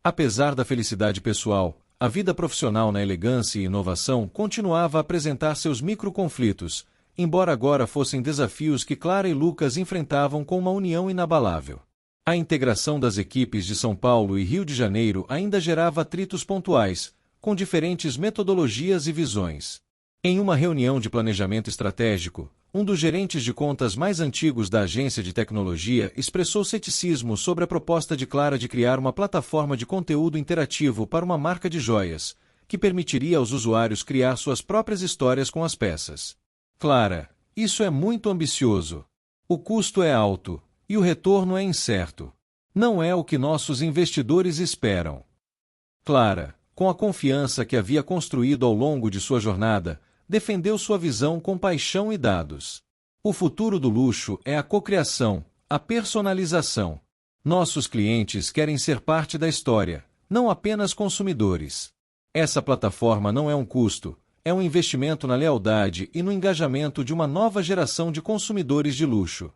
Apesar da felicidade pessoal, a vida profissional na elegância e inovação continuava a apresentar seus microconflitos, embora agora fossem desafios que Clara e Lucas enfrentavam com uma união inabalável. A integração das equipes de São Paulo e Rio de Janeiro ainda gerava atritos pontuais, com diferentes metodologias e visões. Em uma reunião de planejamento estratégico, um dos gerentes de contas mais antigos da agência de tecnologia expressou ceticismo sobre a proposta de Clara de criar uma plataforma de conteúdo interativo para uma marca de joias, que permitiria aos usuários criar suas próprias histórias com as peças. Clara, isso é muito ambicioso. O custo é alto. E o retorno é incerto. Não é o que nossos investidores esperam. Clara, com a confiança que havia construído ao longo de sua jornada, defendeu sua visão com paixão e dados. O futuro do luxo é a cocriação, a personalização. Nossos clientes querem ser parte da história, não apenas consumidores. Essa plataforma não é um custo, é um investimento na lealdade e no engajamento de uma nova geração de consumidores de luxo.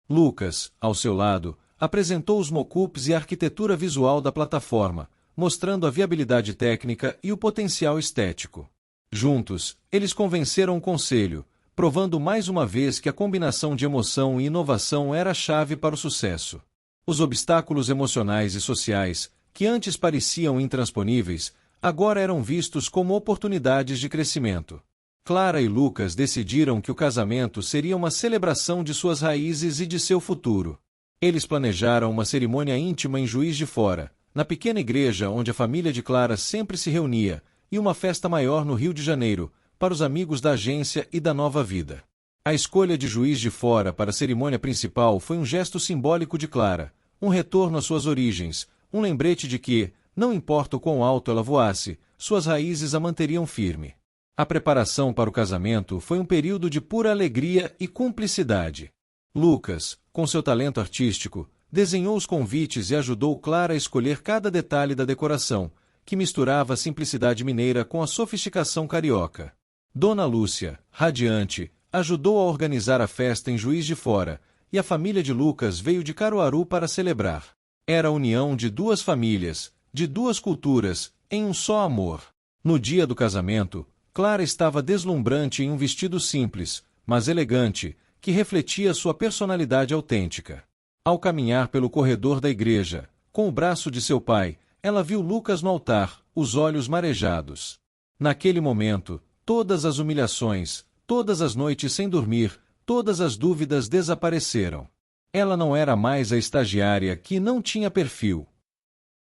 Lucas, ao seu lado, apresentou os mockups e a arquitetura visual da plataforma, mostrando a viabilidade técnica e o potencial estético. Juntos, eles convenceram o conselho, provando mais uma vez que a combinação de emoção e inovação era a chave para o sucesso. Os obstáculos emocionais e sociais, que antes pareciam intransponíveis, agora eram vistos como oportunidades de crescimento. Clara e Lucas decidiram que o casamento seria uma celebração de suas raízes e de seu futuro. Eles planejaram uma cerimônia íntima em Juiz de Fora, na pequena igreja onde a família de Clara sempre se reunia, e uma festa maior no Rio de Janeiro, para os amigos da agência e da nova vida. A escolha de Juiz de Fora para a cerimônia principal foi um gesto simbólico de Clara, um retorno às suas origens, um lembrete de que, não importa o quão alto ela voasse, suas raízes a manteriam firme. A preparação para o casamento foi um período de pura alegria e cumplicidade. Lucas, com seu talento artístico, desenhou os convites e ajudou Clara a escolher cada detalhe da decoração, que misturava a simplicidade mineira com a sofisticação carioca. Dona Lúcia, radiante, ajudou a organizar a festa em Juiz de Fora, e a família de Lucas veio de Caruaru para celebrar. Era a união de duas famílias, de duas culturas, em um só amor. No dia do casamento, Clara estava deslumbrante em um vestido simples, mas elegante, que refletia sua personalidade autêntica. Ao caminhar pelo corredor da igreja, com o braço de seu pai, ela viu Lucas no altar, os olhos marejados. Naquele momento, todas as humilhações, todas as noites sem dormir, todas as dúvidas desapareceram. Ela não era mais a estagiária que não tinha perfil.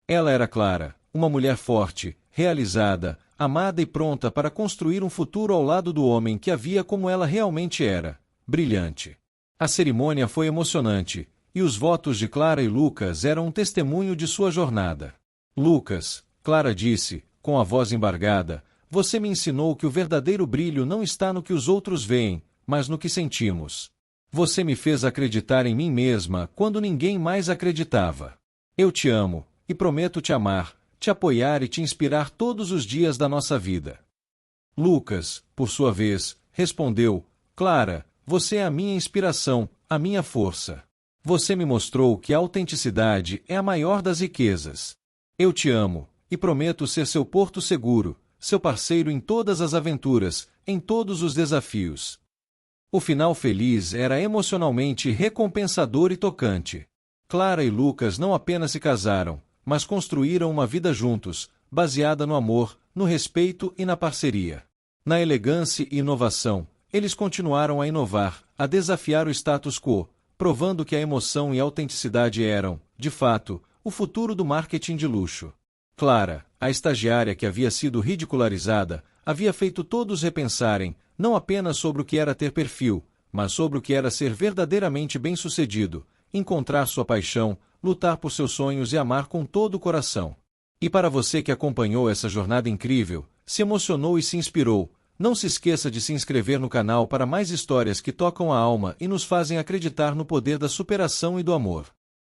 Ela era Clara, uma mulher forte, realizada, amada e pronta para construir um futuro ao lado do homem que a via como ela realmente era, brilhante. A cerimônia foi emocionante, e os votos de Clara e Lucas eram um testemunho de sua jornada. Lucas, Clara disse, com a voz embargada, você me ensinou que o verdadeiro brilho não está no que os outros veem, mas no que sentimos. Você me fez acreditar em mim mesma quando ninguém mais acreditava. Eu te amo, e prometo te amar, te apoiar e te inspirar todos os dias da nossa vida. Lucas, por sua vez, respondeu, Clara, você é a minha inspiração, a minha força. Você me mostrou que a autenticidade é a maior das riquezas. Eu te amo, e prometo ser seu porto seguro, seu parceiro em todas as aventuras, em todos os desafios. O final feliz era emocionalmente recompensador e tocante. Clara e Lucas não apenas se casaram, mas construíram uma vida juntos, baseada no amor, no respeito e na parceria. Na elegância e inovação, eles continuaram a inovar, a desafiar o status quo, provando que a emoção e a autenticidade eram, de fato, o futuro do marketing de luxo. Clara, a estagiária que havia sido ridicularizada, havia feito todos repensarem, não apenas sobre o que era ter perfil, mas sobre o que era ser verdadeiramente bem-sucedido, encontrar sua paixão, lutar por seus sonhos e amar com todo o coração. E para você que acompanhou essa jornada incrível, se emocionou e se inspirou, não se esqueça de se inscrever no canal para mais histórias que tocam a alma e nos fazem acreditar no poder da superação e do amor.